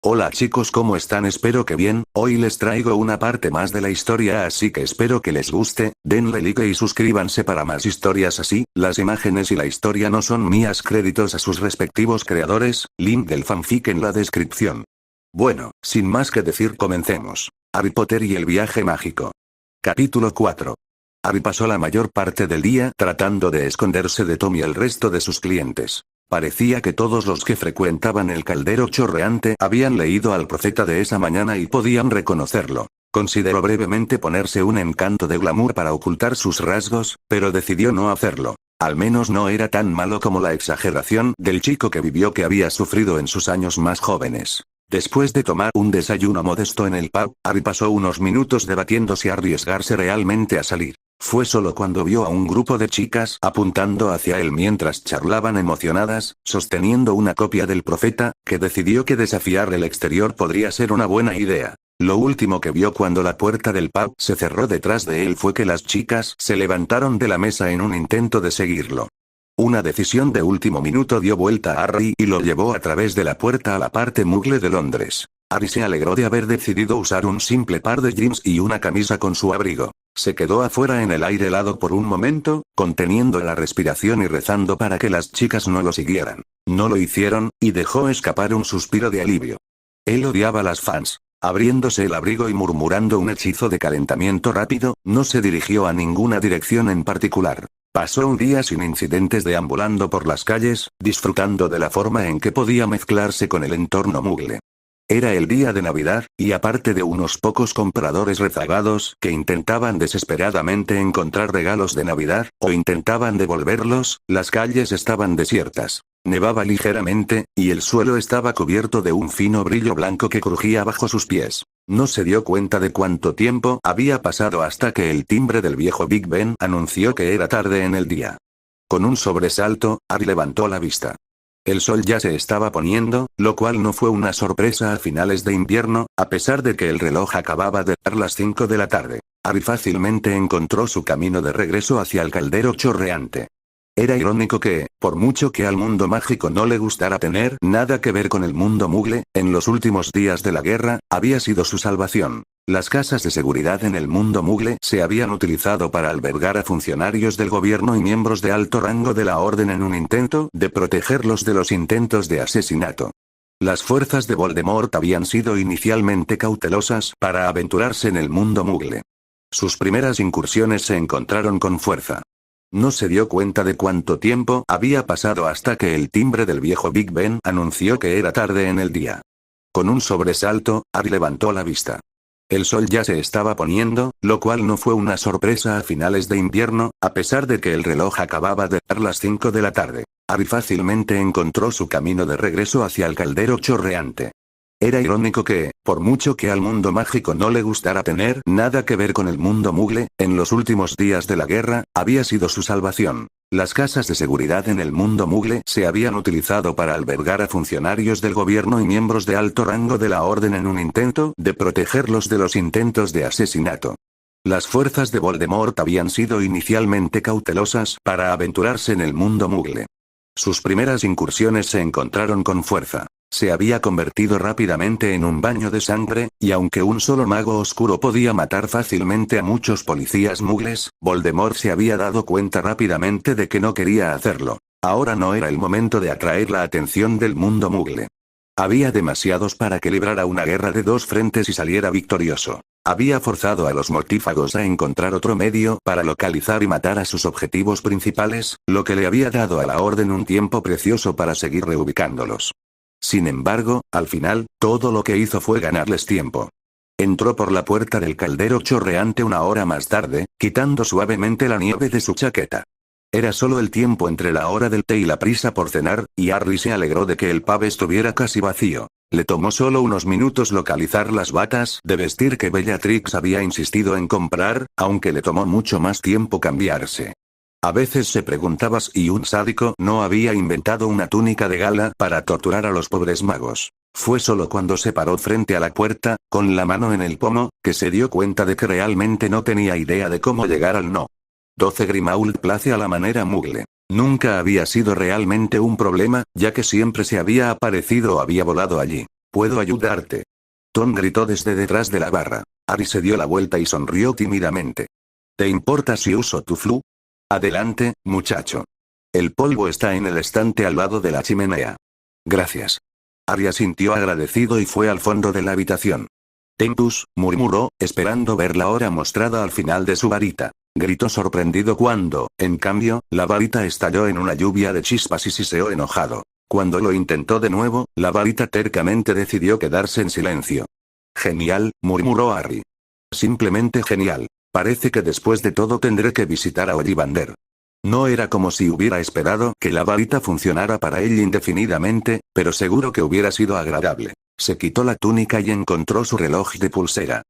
Hola chicos, ¿cómo están? Espero que bien. Hoy les traigo una parte más de la historia, así que espero que les guste. Denle like y suscríbanse para más historias así. Las imágenes y la historia no son mías, créditos a sus respectivos creadores, link del fanfic en la descripción. Bueno, sin más que decir, comencemos. Harry Potter y el viaje mágico. Capítulo 4. Harry pasó la mayor parte del día tratando de esconderse de Tom y el resto de sus clientes. Parecía que todos los que frecuentaban el caldero chorreante habían leído al profeta de esa mañana y podían reconocerlo. Consideró brevemente ponerse un encanto de glamour para ocultar sus rasgos, pero decidió no hacerlo. Al menos no era tan malo como la exageración del chico que vivió que había sufrido en sus años más jóvenes. Después de tomar un desayuno modesto en el pub, Harry pasó unos minutos debatiendo si arriesgarse realmente a salir. Fue solo cuando vio a un grupo de chicas apuntando hacia él mientras charlaban emocionadas, sosteniendo una copia del profeta, que decidió que desafiar el exterior podría ser una buena idea. Lo último que vio cuando la puerta del pub se cerró detrás de él fue que las chicas se levantaron de la mesa en un intento de seguirlo. Una decisión de último minuto dio vuelta a Harry y lo llevó a través de la puerta a la parte mugle de Londres. Harry se alegró de haber decidido usar un simple par de jeans y una camisa con su abrigo. Se quedó afuera en el aire helado por un momento, conteniendo la respiración y rezando para que las chicas no lo siguieran. No lo hicieron, y dejó escapar un suspiro de alivio. Él odiaba a las fans. Abriéndose el abrigo y murmurando un hechizo de calentamiento rápido, no se dirigió a ninguna dirección en particular. Pasó un día sin incidentes deambulando por las calles, disfrutando de la forma en que podía mezclarse con el entorno mugle. Era el día de Navidad, y aparte de unos pocos compradores rezagados que intentaban desesperadamente encontrar regalos de Navidad, o intentaban devolverlos, las calles estaban desiertas. Nevaba ligeramente, y el suelo estaba cubierto de un fino brillo blanco que crujía bajo sus pies. No se dio cuenta de cuánto tiempo había pasado hasta que el timbre del viejo Big Ben anunció que era tarde en el día. Con un sobresalto, Harry levantó la vista. El sol ya se estaba poniendo, lo cual no fue una sorpresa a finales de invierno, a pesar de que el reloj acababa de dar las 5 de la tarde. Harry fácilmente encontró su camino de regreso hacia el caldero chorreante. Era irónico que, por mucho que al mundo mágico no le gustara tener nada que ver con el mundo mugle, en los últimos días de la guerra, había sido su salvación. Las casas de seguridad en el mundo mugle se habían utilizado para albergar a funcionarios del gobierno y miembros de alto rango de la orden en un intento de protegerlos de los intentos de asesinato. Las fuerzas de Voldemort habían sido inicialmente cautelosas para aventurarse en el mundo mugle. Sus primeras incursiones se encontraron con fuerza. No se dio cuenta de cuánto tiempo había pasado hasta que el timbre del viejo Big Ben anunció que era tarde en el día. Con un sobresalto, Harry levantó la vista. El sol ya se estaba poniendo, lo cual no fue una sorpresa a finales de invierno, a pesar de que el reloj acababa de dar las 5 de la tarde. Harry fácilmente encontró su camino de regreso hacia el caldero chorreante. Era irónico que, por mucho que al mundo mágico no le gustara tener nada que ver con el mundo mugle, en los últimos días de la guerra, había sido su salvación. Las casas de seguridad en el mundo mugle se habían utilizado para albergar a funcionarios del gobierno y miembros de alto rango de la orden en un intento de protegerlos de los intentos de asesinato. Las fuerzas de Voldemort habían sido inicialmente cautelosas para aventurarse en el mundo mugle. Sus primeras incursiones se encontraron con fuerza. Se había convertido rápidamente en un baño de sangre, y aunque un solo mago oscuro podía matar fácilmente a muchos policías mugles, Voldemort se había dado cuenta rápidamente de que no quería hacerlo. Ahora no era el momento de atraer la atención del mundo mugle. Había demasiados para que librara una guerra de dos frentes y saliera victorioso. Había forzado a los mortífagos a encontrar otro medio para localizar y matar a sus objetivos principales, lo que le había dado a la orden un tiempo precioso para seguir reubicándolos. Sin embargo, al final, todo lo que hizo fue ganarles tiempo. Entró por la puerta del caldero chorreante una hora más tarde, quitando suavemente la nieve de su chaqueta. Era solo el tiempo entre la hora del té y la prisa por cenar, y Harry se alegró de que el pub estuviera casi vacío. Le tomó solo unos minutos localizar las batas de vestir que Bellatrix había insistido en comprar, aunque le tomó mucho más tiempo cambiarse. A veces se preguntaba si un sádico no había inventado una túnica de gala para torturar a los pobres magos. Fue solo cuando se paró frente a la puerta, con la mano en el pomo, que se dio cuenta de que realmente no tenía idea de cómo llegar al no. 12 Grimmauld Place a la manera mugle. Nunca había sido realmente un problema, ya que siempre se había aparecido o había volado allí. Puedo ayudarte. Tom gritó desde detrás de la barra. Ari se dio la vuelta y sonrió tímidamente. ¿Te importa si uso tu flu? Adelante, muchacho. El polvo está en el estante al lado de la chimenea. Gracias. Ari asintió agradecido y fue al fondo de la habitación. Tempus, murmuró, esperando ver la hora mostrada al final de su varita. Gritó sorprendido cuando, en cambio, la varita estalló en una lluvia de chispas y siseó enojado. Cuando lo intentó de nuevo, la varita tercamente decidió quedarse en silencio. Genial, murmuró Harry. Simplemente genial. Parece que después de todo tendré que visitar a Ollivander. No era como si hubiera esperado que la varita funcionara para él indefinidamente, pero seguro que hubiera sido agradable. Se quitó la túnica y encontró su reloj de pulsera.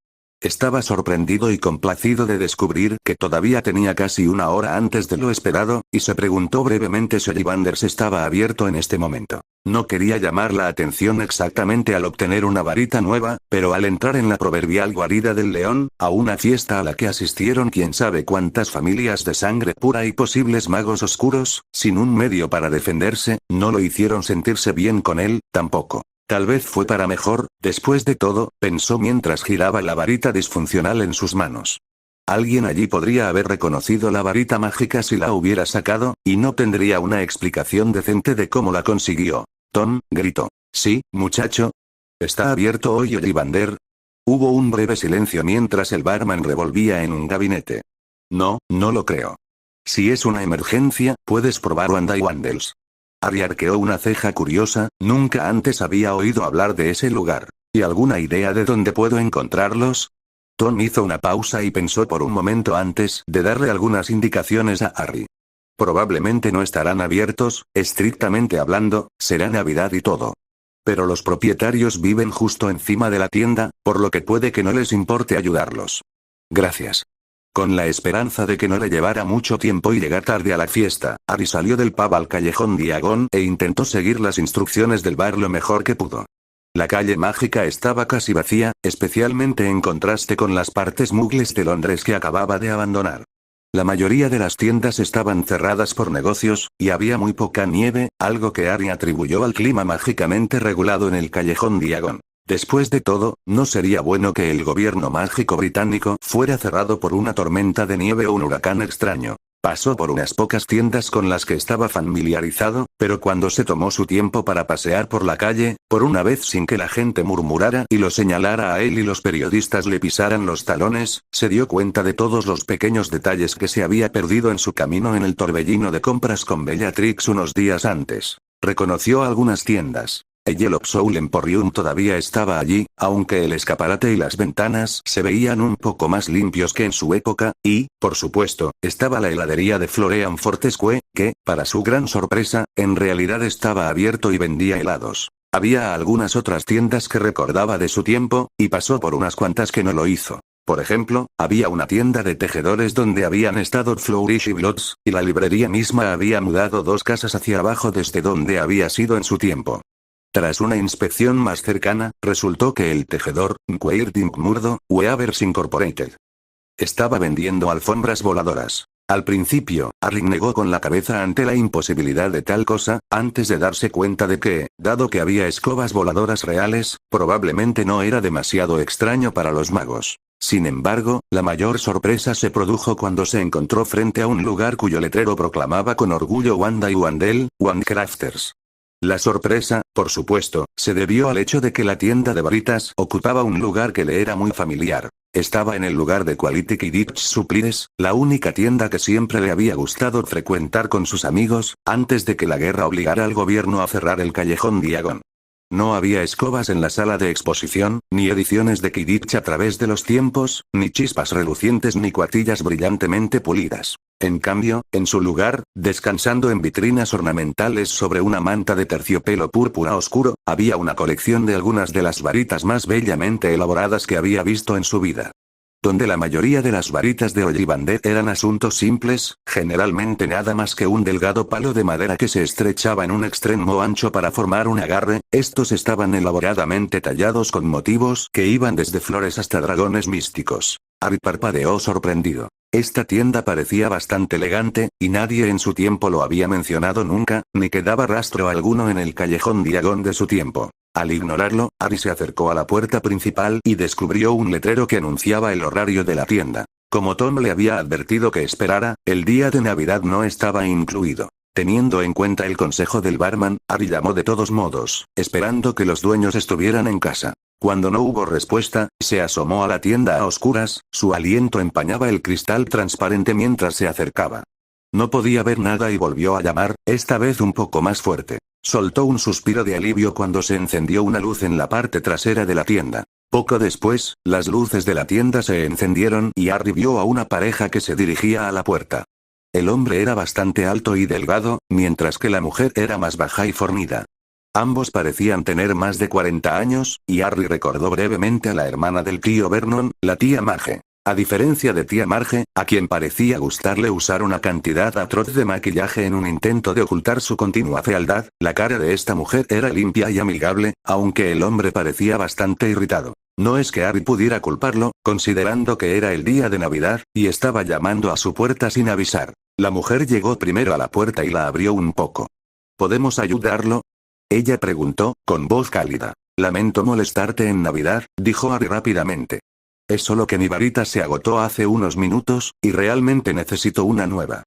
Estaba sorprendido y complacido de descubrir que todavía tenía casi una hora antes de lo esperado, y se preguntó brevemente si Ollivanders estaba abierto en este momento. No quería llamar la atención exactamente al obtener una varita nueva, pero al entrar en la proverbial guarida del león, a una fiesta a la que asistieron quién sabe cuántas familias de sangre pura y posibles magos oscuros, sin un medio para defenderse, no lo hicieron sentirse bien con él, tampoco. Tal vez fue para mejor, después de todo, pensó mientras giraba la varita disfuncional en sus manos. Alguien allí podría haber reconocido la varita mágica si la hubiera sacado, y no tendría una explicación decente de cómo la consiguió. Tom, gritó. Sí, muchacho. ¿Está abierto hoy Ollivander? Hubo un breve silencio mientras el barman revolvía en un gabinete. No, no lo creo. Si es una emergencia, puedes probar Wandywandels. Harry arqueó una ceja curiosa, nunca antes había oído hablar de ese lugar. ¿Y alguna idea de dónde puedo encontrarlos? Tom hizo una pausa y pensó por un momento antes de darle algunas indicaciones a Harry. Probablemente no estarán abiertos, estrictamente hablando, será Navidad y todo. Pero los propietarios viven justo encima de la tienda, por lo que puede que no les importe ayudarlos. Gracias. Con la esperanza de que no le llevara mucho tiempo y llegar tarde a la fiesta, Harry salió del pub al callejón Diagon e intentó seguir las instrucciones del bar lo mejor que pudo. La calle mágica estaba casi vacía, especialmente en contraste con las partes mugles de Londres que acababa de abandonar. La mayoría de las tiendas estaban cerradas por negocios, y había muy poca nieve, algo que Harry atribuyó al clima mágicamente regulado en el callejón Diagon. Después de todo, no sería bueno que el gobierno mágico británico fuera cerrado por una tormenta de nieve o un huracán extraño. Pasó por unas pocas tiendas con las que estaba familiarizado, pero cuando se tomó su tiempo para pasear por la calle, por una vez sin que la gente murmurara y lo señalara a él y los periodistas le pisaran los talones, se dio cuenta de todos los pequeños detalles que se había perdido en su camino en el torbellino de compras con Bellatrix unos días antes. Reconoció algunas tiendas. El Yellow Soul Emporium todavía estaba allí, aunque el escaparate y las ventanas se veían un poco más limpios que en su época, y, por supuesto, estaba la heladería de Florean Fortescue, que, para su gran sorpresa, en realidad estaba abierto y vendía helados. Había algunas otras tiendas que recordaba de su tiempo, y pasó por unas cuantas que no lo hizo. Por ejemplo, había una tienda de tejedores donde habían estado Flourish y Blots, y la librería misma había mudado 2 casas hacia abajo desde donde había sido en su tiempo. Tras una inspección más cercana, resultó que el tejedor, Quairting Murdo, Weavers Incorporated, estaba vendiendo alfombras voladoras. Al principio, Harry negó con la cabeza ante la imposibilidad de tal cosa, antes de darse cuenta de que, dado que había escobas voladoras reales, probablemente no era demasiado extraño para los magos. Sin embargo, la mayor sorpresa se produjo cuando se encontró frente a un lugar cuyo letrero proclamaba con orgullo Wandywandel, Wandcrafters. La sorpresa, por supuesto, se debió al hecho de que la tienda de varitas ocupaba un lugar que le era muy familiar. Estaba en el lugar de Quality Quidditch Supplies, la única tienda que siempre le había gustado frecuentar con sus amigos, antes de que la guerra obligara al gobierno a cerrar el callejón Diagon. No había escobas en la sala de exposición, ni ediciones de Quidditch a través de los tiempos, ni chispas relucientes ni cuartillas brillantemente pulidas. En cambio, en su lugar, descansando en vitrinas ornamentales sobre una manta de terciopelo púrpura oscuro, había una colección de algunas de las varitas más bellamente elaboradas que había visto en su vida. Donde la mayoría de las varitas de Ollivander eran asuntos simples, generalmente nada más que un delgado palo de madera que se estrechaba en un extremo ancho para formar un agarre, estos estaban elaboradamente tallados con motivos que iban desde flores hasta dragones místicos. Harry parpadeó sorprendido. Esta tienda parecía bastante elegante, y nadie en su tiempo lo había mencionado nunca, ni quedaba rastro alguno en el callejón Diagon de su tiempo. Al ignorarlo, Ari se acercó a la puerta principal y descubrió un letrero que anunciaba el horario de la tienda. Como Tom le había advertido que esperara, el día de Navidad no estaba incluido. Teniendo en cuenta el consejo del barman, Ari llamó de todos modos, esperando que los dueños estuvieran en casa. Cuando no hubo respuesta, se asomó a la tienda a oscuras, su aliento empañaba el cristal transparente mientras se acercaba. No podía ver nada y volvió a llamar, esta vez un poco más fuerte. Soltó un suspiro de alivio cuando se encendió una luz en la parte trasera de la tienda. Poco después, las luces de la tienda se encendieron y Harry vio a una pareja que se dirigía a la puerta. El hombre era bastante alto y delgado, mientras que la mujer era más baja y fornida. Ambos parecían tener más de 40 años, y Harry recordó brevemente a la hermana del tío Vernon, la tía Marge. A diferencia de tía Marge, a quien parecía gustarle usar una cantidad atroz de maquillaje en un intento de ocultar su continua fealdad, la cara de esta mujer era limpia y amigable, aunque el hombre parecía bastante irritado. No es que Harry pudiera culparlo, considerando que era el día de Navidad, y estaba llamando a su puerta sin avisar. La mujer llegó primero a la puerta y la abrió un poco. ¿Podemos ayudarlo? Ella preguntó, con voz cálida. Lamento molestarte en Navidad, dijo Harry rápidamente. Es solo que mi varita se agotó hace unos minutos, y realmente necesito una nueva.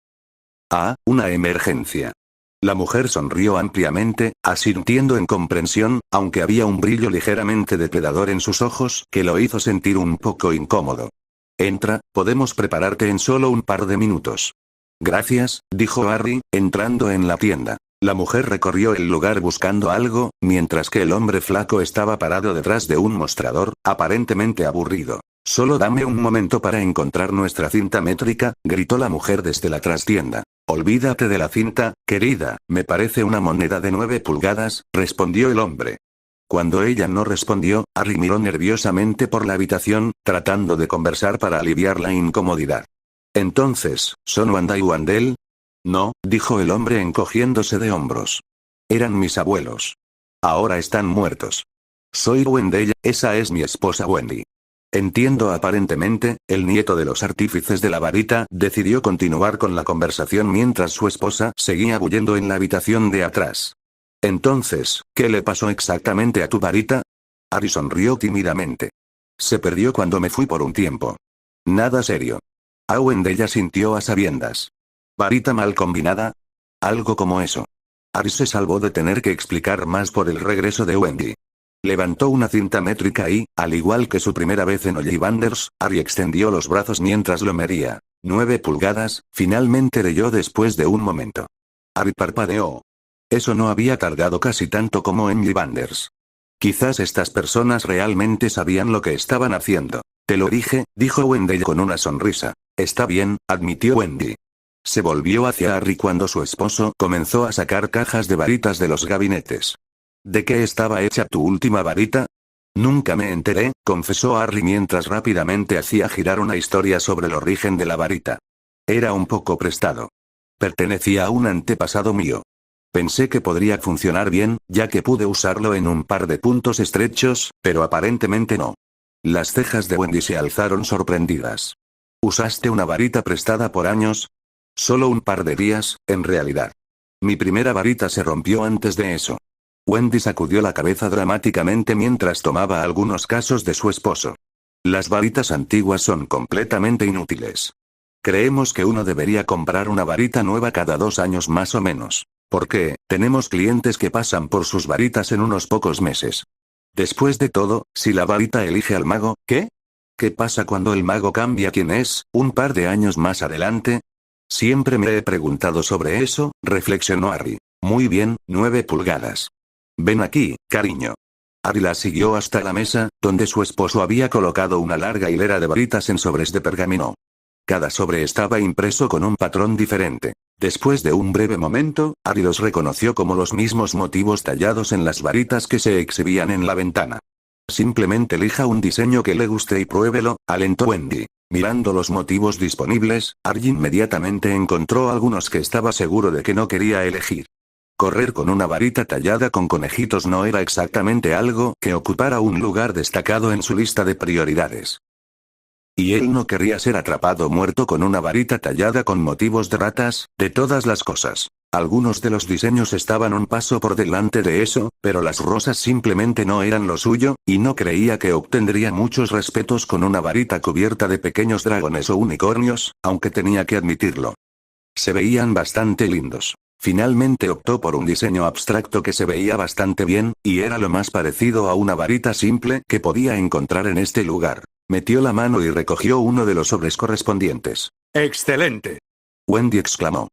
Ah, una emergencia. La mujer sonrió ampliamente, asintiendo en comprensión, aunque había un brillo ligeramente depredador en sus ojos que lo hizo sentir un poco incómodo. Entra, podemos prepararte en solo un par de minutos. Gracias, dijo Harry, entrando en la tienda. La mujer recorrió el lugar buscando algo, mientras que el hombre flaco estaba parado detrás de un mostrador, aparentemente aburrido. Solo dame un momento para encontrar nuestra cinta métrica, gritó la mujer desde la trastienda. Olvídate de la cinta, querida, me parece una moneda de 9 pulgadas, respondió el hombre. Cuando ella no respondió, Harry miró nerviosamente por la habitación, tratando de conversar para aliviar la incomodidad. Entonces, ¿son Wanda y Wandel? No, dijo el hombre encogiéndose de hombros. Eran mis abuelos. Ahora están muertos. Soy Wendell, esa es mi esposa Wendy. Entiendo aparentemente, el nieto de los artífices de la varita decidió continuar con la conversación mientras su esposa seguía huyendo en la habitación de atrás. Entonces, ¿qué le pasó exactamente a tu varita? Harry sonrió tímidamente. Se perdió cuando me fui por un tiempo. Nada serio. Wendell asintió a sabiendas. ¿Varita mal combinada? Algo como eso. Harry se salvó de tener que explicar más por el regreso de Wendy. Levantó una cinta métrica y, al igual que su primera vez en Ollivanders, Harry extendió los brazos mientras lo medía. 9 pulgadas, finalmente leyó después de un momento. Harry parpadeó. Eso no había tardado casi tanto como en Ollivanders. Quizás estas personas realmente sabían lo que estaban haciendo. Te lo dije, dijo Wendell con una sonrisa. Está bien, admitió Wendy. Se volvió hacia Harry cuando su esposo comenzó a sacar cajas de varitas de los gabinetes. ¿De qué estaba hecha tu última varita? Nunca me enteré, confesó Harry mientras rápidamente hacía girar una historia sobre el origen de la varita. Era un poco prestado. Pertenecía a un antepasado mío. Pensé que podría funcionar bien, ya que pude usarlo en un par de puntos estrechos, pero aparentemente no. Las cejas de Wendy se alzaron sorprendidas. ¿Usaste una varita prestada por años? Solo un par de días, en realidad. Mi primera varita se rompió antes de eso. Wendy sacudió la cabeza dramáticamente mientras tomaba algunos casos de su esposo. Las varitas antiguas son completamente inútiles. Creemos que uno debería comprar una varita nueva cada 2 años más o menos. Porque, tenemos clientes que pasan por sus varitas en unos pocos meses. Después de todo, si la varita elige al mago, ¿qué? ¿Qué pasa cuando el mago cambia quién es, un par de años más adelante? Siempre me he preguntado sobre eso, reflexionó Harry. Muy bien, 9 pulgadas. Ven aquí, cariño. Harry la siguió hasta la mesa, donde su esposo había colocado una larga hilera de varitas en sobres de pergamino. Cada sobre estaba impreso con un patrón diferente. Después de un breve momento, Harry los reconoció como los mismos motivos tallados en las varitas que se exhibían en la ventana. Simplemente elija un diseño que le guste y pruébelo, alentó Wendy. Mirando los motivos disponibles, Harry inmediatamente encontró algunos que estaba seguro de que no quería elegir. Correr con una varita tallada con conejitos no era exactamente algo que ocupara un lugar destacado en su lista de prioridades. Y él no querría ser atrapado muerto con una varita tallada con motivos de ratas, de todas las cosas. Algunos de los diseños estaban un paso por delante de eso, pero las rosas simplemente no eran lo suyo, y no creía que obtendría muchos respetos con una varita cubierta de pequeños dragones o unicornios, aunque tenía que admitirlo. Se veían bastante lindos. Finalmente optó por un diseño abstracto que se veía bastante bien, y era lo más parecido a una varita simple que podía encontrar en este lugar. Metió la mano y recogió uno de los sobres correspondientes. ¡Excelente! Wendy exclamó.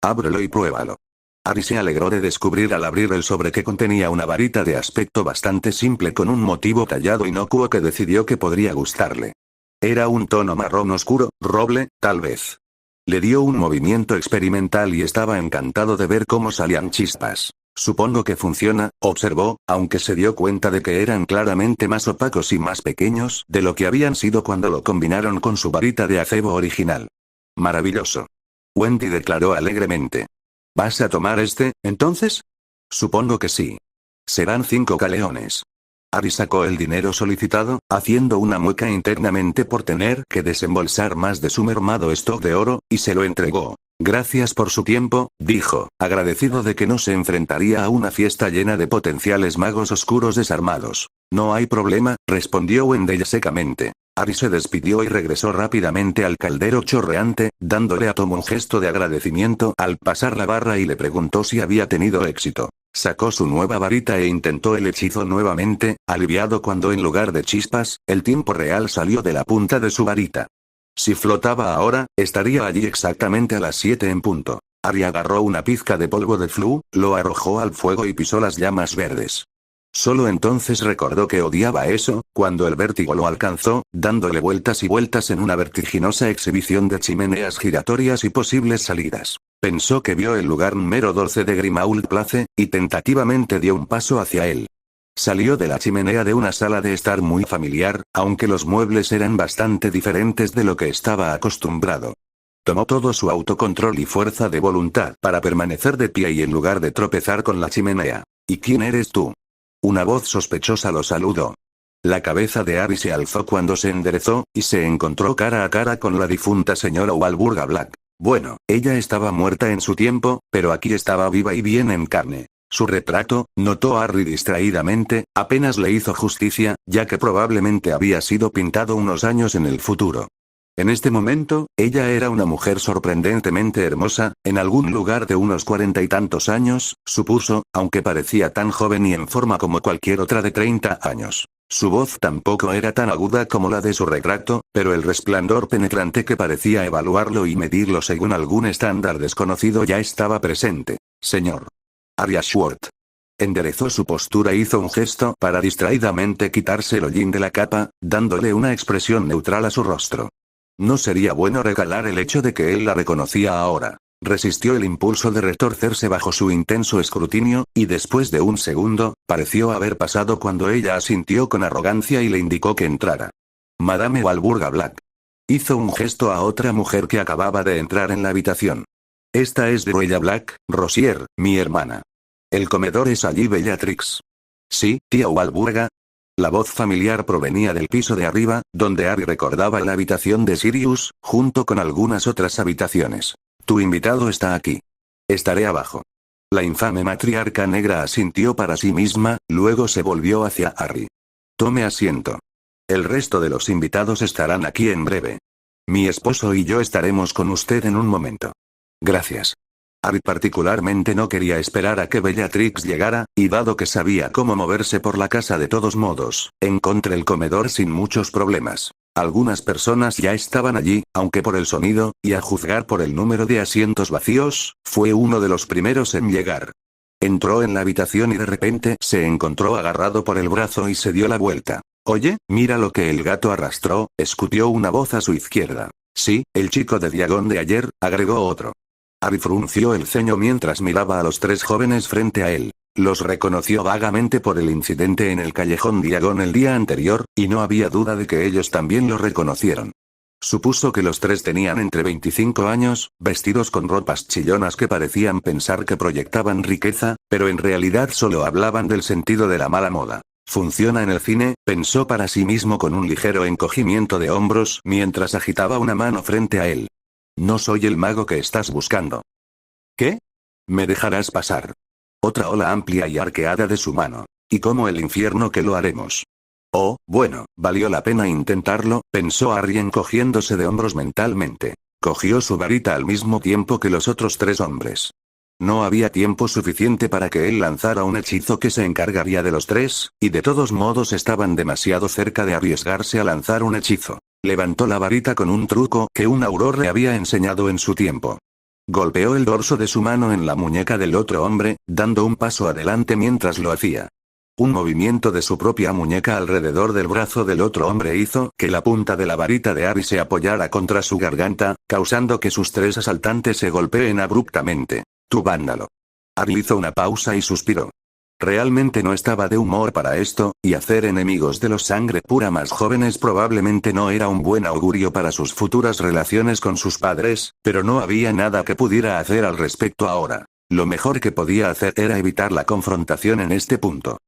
Ábrelo y pruébalo. Ari se alegró de descubrir al abrir el sobre que contenía una varita de aspecto bastante simple con un motivo tallado inocuo que decidió que podría gustarle. Era un tono marrón oscuro, roble, tal vez. Le dio un movimiento experimental y estaba encantado de ver cómo salían chispas. Supongo que funciona, observó, aunque se dio cuenta de que eran claramente más opacos y más pequeños de lo que habían sido cuando lo combinaron con su varita de acebo original. Maravilloso. Wendy declaró alegremente. ¿Vas a tomar este, entonces? Supongo que sí. Serán 5 galeones. Ari sacó el dinero solicitado, haciendo una mueca internamente por tener que desembolsar más de su mermado stock de oro, y se lo entregó. Gracias por su tiempo, dijo, agradecido de que no se enfrentaría a una fiesta llena de potenciales magos oscuros desarmados. No hay problema, respondió Wendell secamente. Ari se despidió y regresó rápidamente al caldero chorreante, dándole a Tom un gesto de agradecimiento al pasar la barra y le preguntó si había tenido éxito. Sacó su nueva varita e intentó el hechizo nuevamente, aliviado cuando en lugar de chispas, el tiempo real salió de la punta de su varita. Si flotaba ahora, estaría allí exactamente a las 7 en punto. Ari agarró una pizca de polvo de flu, lo arrojó al fuego y pisó las llamas verdes. Solo entonces recordó que odiaba eso, cuando el vértigo lo alcanzó, dándole vueltas y vueltas en una vertiginosa exhibición de chimeneas giratorias y posibles salidas. Pensó que vio el lugar número 12 de Grimauld Place, y tentativamente dio un paso hacia él. Salió de la chimenea de una sala de estar muy familiar, aunque los muebles eran bastante diferentes de lo que estaba acostumbrado. Tomó todo su autocontrol y fuerza de voluntad para permanecer de pie y en lugar de tropezar con la chimenea. ¿Y quién eres tú? Una voz sospechosa lo saludó. La cabeza de Ari se alzó cuando se enderezó, y se encontró cara a cara con la difunta señora Walburga Black. Bueno, ella estaba muerta en su tiempo, pero aquí estaba viva y bien en carne. Su retrato, notó Harry distraídamente, apenas le hizo justicia, ya que probablemente había sido pintado unos años en el futuro. En este momento, ella era una mujer sorprendentemente hermosa, en algún lugar de unos 40 y tantos años, supuso, aunque parecía tan joven y en forma como cualquier otra de 30 años. Su voz tampoco era tan aguda como la de su retrato, pero el resplandor penetrante que parecía evaluarlo y medirlo según algún estándar desconocido ya estaba presente. Señor. Arya Schwartz. Enderezó su postura e hizo un gesto para distraídamente quitarse el hollín de la capa, dándole una expresión neutral a su rostro. No sería bueno regalar el hecho de que él la reconocía ahora. Resistió el impulso de retorcerse bajo su intenso escrutinio, y después de un segundo, pareció haber pasado cuando ella asintió con arrogancia y le indicó que entrara. Madame Walburga Black. Hizo un gesto a otra mujer que acababa de entrar en la habitación. Esta es Druella Black, Rosier, mi hermana. El comedor es allí, Bellatrix. Sí, tía Walburga. La voz familiar provenía del piso de arriba, donde Harry recordaba la habitación de Sirius, junto con algunas otras habitaciones. Tu invitado está aquí. Estaré abajo. La infame matriarca negra asintió para sí misma, luego se volvió hacia Harry. Tome asiento. El resto de los invitados estarán aquí en breve. Mi esposo y yo estaremos con usted en un momento. Gracias. Harry particularmente no quería esperar a que Bellatrix llegara, y dado que sabía cómo moverse por la casa de todos modos, encontré el comedor sin muchos problemas. Algunas personas ya estaban allí, aunque por el sonido, y a juzgar por el número de asientos vacíos, fue uno de los primeros en llegar. Entró en la habitación y de repente se encontró agarrado por el brazo y se dio la vuelta. Oye, mira lo que el gato arrastró, escutió una voz a su izquierda. Sí, el chico de Diagon de ayer, agregó otro. Harry frunció el ceño mientras miraba a los tres jóvenes frente a él. Los reconoció vagamente por el incidente en el callejón Diagon el día anterior, y no había duda de que ellos también lo reconocieron. Supuso que los tres tenían entre 25 años, vestidos con ropas chillonas que parecían pensar que proyectaban riqueza, pero en realidad solo hablaban del sentido de la mala moda. Funciona en el cine, pensó para sí mismo con un ligero encogimiento de hombros mientras agitaba una mano frente a él. No soy el mago que estás buscando. ¿Qué? ¿Me dejarás pasar? Otra ola amplia y arqueada de su mano. Y como el infierno que lo haremos. Oh, bueno, valió la pena intentarlo, pensó Harry encogiéndose de hombros mentalmente. Cogió su varita al mismo tiempo que los otros tres hombres. No había tiempo suficiente para que él lanzara un hechizo que se encargaría de los tres, y de todos modos estaban demasiado cerca de arriesgarse a lanzar un hechizo. Levantó la varita con un truco que un auror le había enseñado en su tiempo. Golpeó el dorso de su mano en la muñeca del otro hombre, dando un paso adelante mientras lo hacía. Un movimiento de su propia muñeca alrededor del brazo del otro hombre hizo que la punta de la varita de Harry se apoyara contra su garganta, causando que sus tres asaltantes se golpeen abruptamente. «Tú vándalo». Harry hizo una pausa y suspiró. Realmente no estaba de humor para esto, y hacer enemigos de los sangre pura más jóvenes probablemente no era un buen augurio para sus futuras relaciones con sus padres, pero no había nada que pudiera hacer al respecto ahora. Lo mejor que podía hacer era evitar la confrontación en este punto.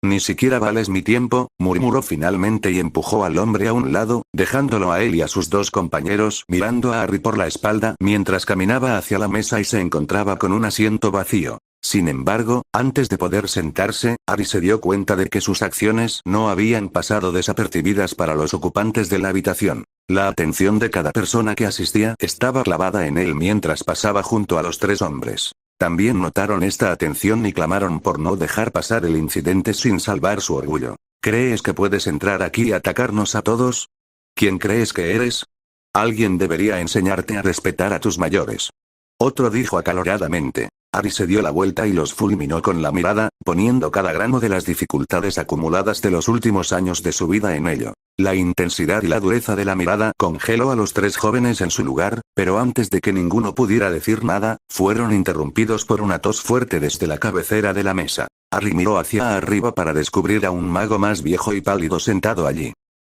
«Ni siquiera vales mi tiempo», murmuró finalmente y empujó al hombre a un lado, dejándolo a él y a sus dos compañeros mirando a Harry por la espalda mientras caminaba hacia la mesa y se encontraba con un asiento vacío. Sin embargo, antes de poder sentarse, Harry se dio cuenta de que sus acciones no habían pasado desapercibidas para los ocupantes de la habitación. La atención de cada persona que asistía estaba clavada en él mientras pasaba junto a los tres hombres. También notaron esta atención y clamaron por no dejar pasar el incidente sin salvar su orgullo. ¿Crees que puedes entrar aquí y atacarnos a todos? ¿Quién crees que eres? Alguien debería enseñarte a respetar a tus mayores. Otro dijo acaloradamente. Harry se dio la vuelta y los fulminó con la mirada, poniendo cada gramo de las dificultades acumuladas de los últimos años de su vida en ello. La intensidad y la dureza de la mirada congeló a los tres jóvenes en su lugar, pero antes de que ninguno pudiera decir nada, fueron interrumpidos por una tos fuerte desde la cabecera de la mesa. Harry miró hacia arriba para descubrir a un mago más viejo y pálido sentado allí.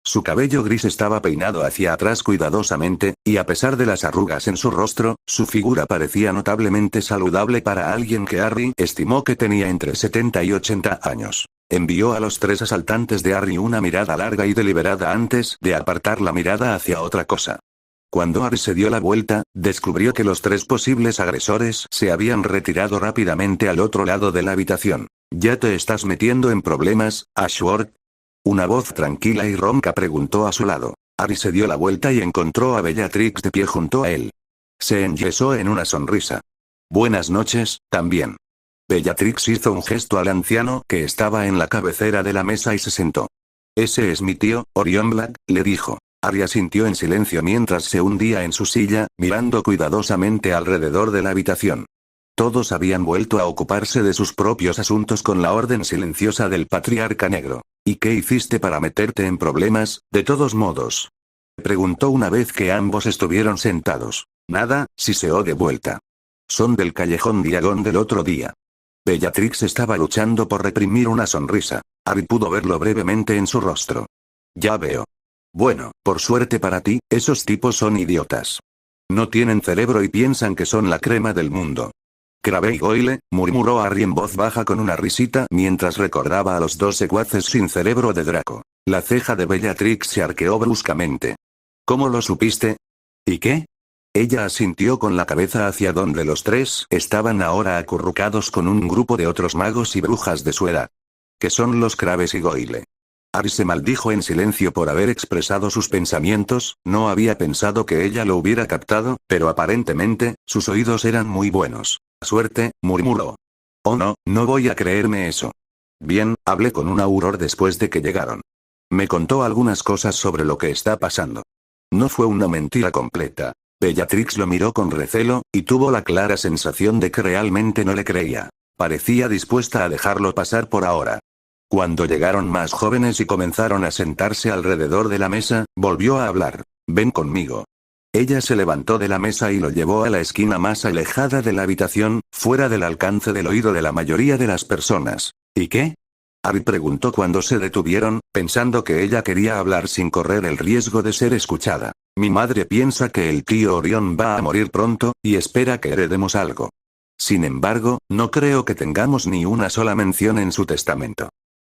Su cabello gris estaba peinado hacia atrás cuidadosamente, y a pesar de las arrugas en su rostro, su figura parecía notablemente saludable para alguien que Harry estimó que tenía entre 70 y 80 años. Envió a los tres asaltantes de Harry una mirada larga y deliberada antes de apartar la mirada hacia otra cosa. Cuando Harry se dio la vuelta, descubrió que los tres posibles agresores se habían retirado rápidamente al otro lado de la habitación. ¿Ya te estás metiendo en problemas, Ashworth? Una voz tranquila y ronca preguntó a su lado. Harry se dio la vuelta y encontró a Bellatrix de pie junto a él. Se enyesó en una sonrisa. Buenas noches, también. Bellatrix hizo un gesto al anciano que estaba en la cabecera de la mesa y se sentó. Ese es mi tío, Orion Black, le dijo. Harry asintió en silencio mientras se hundía en su silla, mirando cuidadosamente alrededor de la habitación. Todos habían vuelto a ocuparse de sus propios asuntos con la orden silenciosa del patriarca negro. ¿Y qué hiciste para meterte en problemas, de todos modos? Preguntó una vez que ambos estuvieron sentados. Nada, si se de vuelta. Son del callejón Diagon del otro día. Bellatrix estaba luchando por reprimir una sonrisa. Harry pudo verlo brevemente en su rostro. Ya veo. Bueno, por suerte para ti, esos tipos son idiotas. No tienen cerebro y piensan que son la crema del mundo. Crabbe y Goyle, murmuró Harry en voz baja con una risita mientras recordaba a los dos secuaces sin cerebro de Draco. La ceja de Bellatrix se arqueó bruscamente. ¿Cómo lo supiste? ¿Y qué? Ella asintió con la cabeza hacia donde los tres estaban ahora acurrucados con un grupo de otros magos y brujas de su edad. ¿Qué son los Crabbe y Goyle? Harry se maldijo en silencio por haber expresado sus pensamientos, no había pensado que ella lo hubiera captado, pero aparentemente, sus oídos eran muy buenos. Suerte, murmuró. Oh no, no voy a creerme eso. Bien, hablé con un auror después de que llegaron. Me contó algunas cosas sobre lo que está pasando. No fue una mentira completa. Bellatrix lo miró con recelo, y tuvo la clara sensación de que realmente no le creía. Parecía dispuesta a dejarlo pasar por ahora. Cuando llegaron más jóvenes y comenzaron a sentarse alrededor de la mesa, volvió a hablar. Ven conmigo. Ella se levantó de la mesa y lo llevó a la esquina más alejada de la habitación, fuera del alcance del oído de la mayoría de las personas. ¿Y qué? Harry preguntó cuando se detuvieron, pensando que ella quería hablar sin correr el riesgo de ser escuchada. Mi madre piensa que el tío Orión va a morir pronto, y espera que heredemos algo. Sin embargo, no creo que tengamos ni una sola mención en su testamento.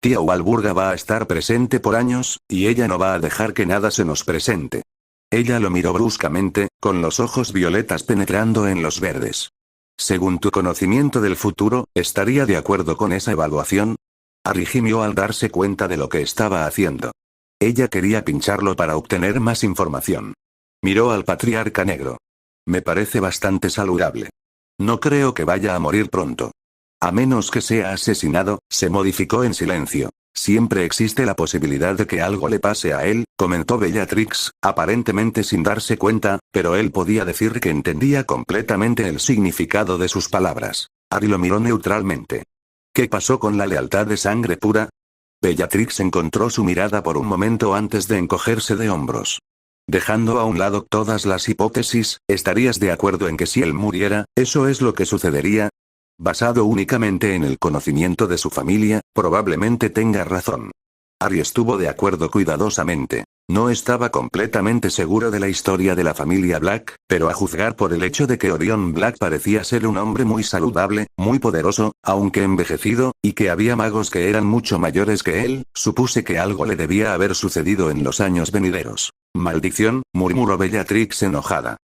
Tía Walburga va a estar presente por años, y ella no va a dejar que nada se nos presente. Ella lo miró bruscamente, con los ojos violetas penetrando en los verdes. Según tu conocimiento del futuro, ¿estaría de acuerdo con esa evaluación? Harry gimió al darse cuenta de lo que estaba haciendo. Ella quería pincharlo para obtener más información. Miró al patriarca negro. Me parece bastante saludable. No creo que vaya a morir pronto. A menos que sea asesinado, se modificó en silencio. Siempre existe la posibilidad de que algo le pase a él, comentó Bellatrix, aparentemente sin darse cuenta, pero él podía decir que entendía completamente el significado de sus palabras. Harry lo miró neutralmente. ¿Qué pasó con la lealtad de sangre pura? Bellatrix encontró su mirada por un momento antes de encogerse de hombros. Dejando a un lado todas las hipótesis, ¿estarías de acuerdo en que si él muriera, eso es lo que sucedería? Basado únicamente en el conocimiento de su familia, probablemente tenga razón. Harry estuvo de acuerdo cuidadosamente. No estaba completamente seguro de la historia de la familia Black, pero a juzgar por el hecho de que Orion Black parecía ser un hombre muy saludable, muy poderoso, aunque envejecido, y que había magos que eran mucho mayores que él, supuse que algo le debía haber sucedido en los años venideros. Maldición, murmuró Bellatrix enojada.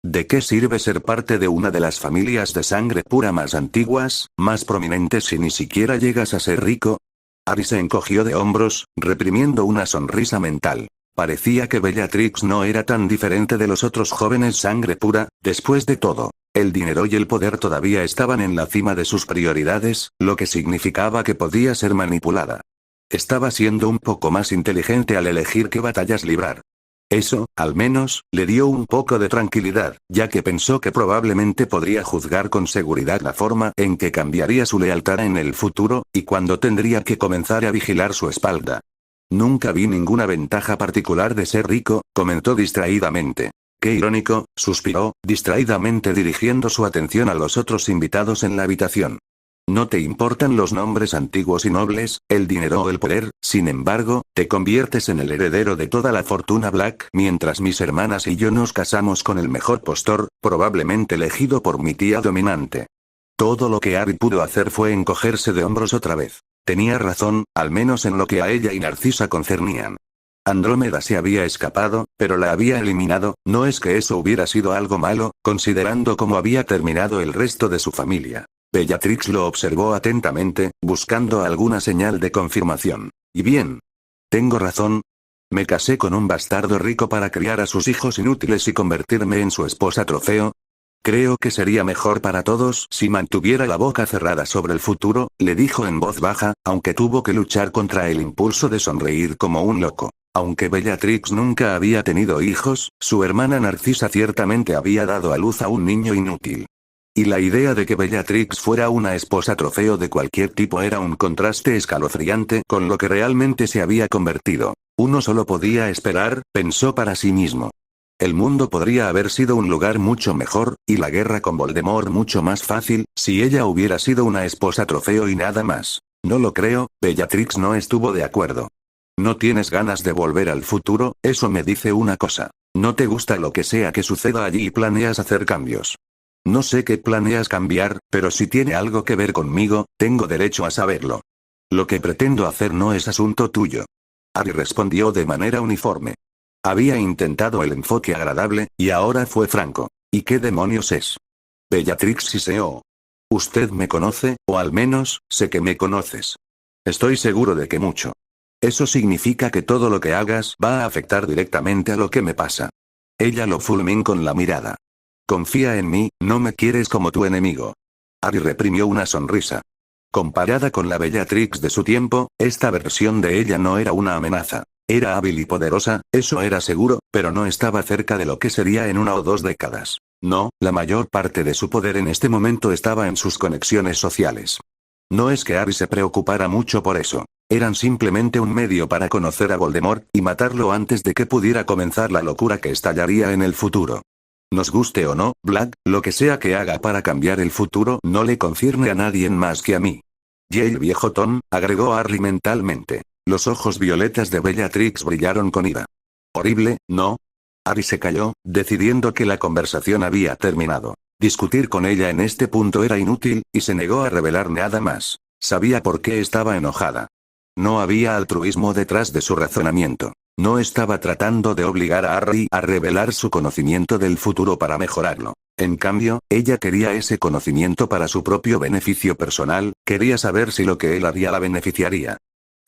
¿De qué sirve ser parte de una de las familias de sangre pura más antiguas, más prominentes si ni siquiera llegas a ser rico? Harry se encogió de hombros, reprimiendo una sonrisa mental. Parecía que Bellatrix no era tan diferente de los otros jóvenes sangre pura, después de todo. El dinero y el poder todavía estaban en la cima de sus prioridades, lo que significaba que podía ser manipulada. Estaba siendo un poco más inteligente al elegir qué batallas librar. Eso, al menos, le dio un poco de tranquilidad, ya que pensó que probablemente podría juzgar con seguridad la forma en que cambiaría su lealtad en el futuro, y cuándo tendría que comenzar a vigilar su espalda. Nunca vi ninguna ventaja particular de ser rico, comentó distraídamente. Qué irónico, suspiró, distraídamente dirigiendo su atención a los otros invitados en la habitación. No te importan los nombres antiguos y nobles, el dinero o el poder, sin embargo, te conviertes en el heredero de toda la fortuna Black mientras mis hermanas y yo nos casamos con el mejor postor, probablemente elegido por mi tía dominante. Todo lo que Harry pudo hacer fue encogerse de hombros otra vez. Tenía razón, al menos en lo que a ella y Narcisa concernían. Andrómeda se había escapado, pero la había eliminado, no es que eso hubiera sido algo malo, considerando cómo había terminado el resto de su familia. Bellatrix lo observó atentamente, buscando alguna señal de confirmación. ¿Y bien? ¿Tengo razón? ¿Me casé con un bastardo rico para criar a sus hijos inútiles y convertirme en su esposa trofeo? Creo que sería mejor para todos si mantuviera la boca cerrada sobre el futuro, le dijo en voz baja, aunque tuvo que luchar contra el impulso de sonreír como un loco. Aunque Bellatrix nunca había tenido hijos, su hermana Narcisa ciertamente había dado a luz a un niño inútil. Y la idea de que Bellatrix fuera una esposa trofeo de cualquier tipo era un contraste escalofriante con lo que realmente se había convertido. Uno solo podía esperar, pensó para sí mismo. El mundo podría haber sido un lugar mucho mejor, y la guerra con Voldemort mucho más fácil, si ella hubiera sido una esposa trofeo y nada más. No lo creo, Bellatrix no estuvo de acuerdo. No tienes ganas de volver al futuro, eso me dice una cosa. No te gusta lo que sea que suceda allí y planeas hacer cambios. No sé qué planeas cambiar, pero si tiene algo que ver conmigo, tengo derecho a saberlo. Lo que pretendo hacer no es asunto tuyo. Harry respondió de manera uniforme. Había intentado el enfoque agradable, y ahora fue franco. ¿Y qué demonios es? Bellatrix siseó. Usted me conoce, o al menos, sé que me conoces. Estoy seguro de que mucho. Eso significa que todo lo que hagas va a afectar directamente a lo que me pasa. Ella lo fulminó con la mirada. Confía en mí, no me quieres como tu enemigo. Harry reprimió una sonrisa. Comparada con la Bellatrix de su tiempo, esta versión de ella no era una amenaza. Era hábil y poderosa, eso era seguro, pero no estaba cerca de lo que sería en 1 o 2 décadas. No, la mayor parte de su poder en este momento estaba en sus conexiones sociales. No es que Harry se preocupara mucho por eso. Eran simplemente un medio para conocer a Voldemort y matarlo antes de que pudiera comenzar la locura que estallaría en el futuro. Nos guste o no, Black, lo que sea que haga para cambiar el futuro no le concierne a nadie más que a mí. Y el viejo Tom, agregó Harry mentalmente. Los ojos violetas de Bellatrix brillaron con ira. Horrible, ¿no? Harry se calló, decidiendo que la conversación había terminado. Discutir con ella en este punto era inútil, y se negó a revelar nada más. Sabía por qué estaba enojada. No había altruismo detrás de su razonamiento. No estaba tratando de obligar a Harry a revelar su conocimiento del futuro para mejorarlo. En cambio, ella quería ese conocimiento para su propio beneficio personal, quería saber si lo que él haría la beneficiaría.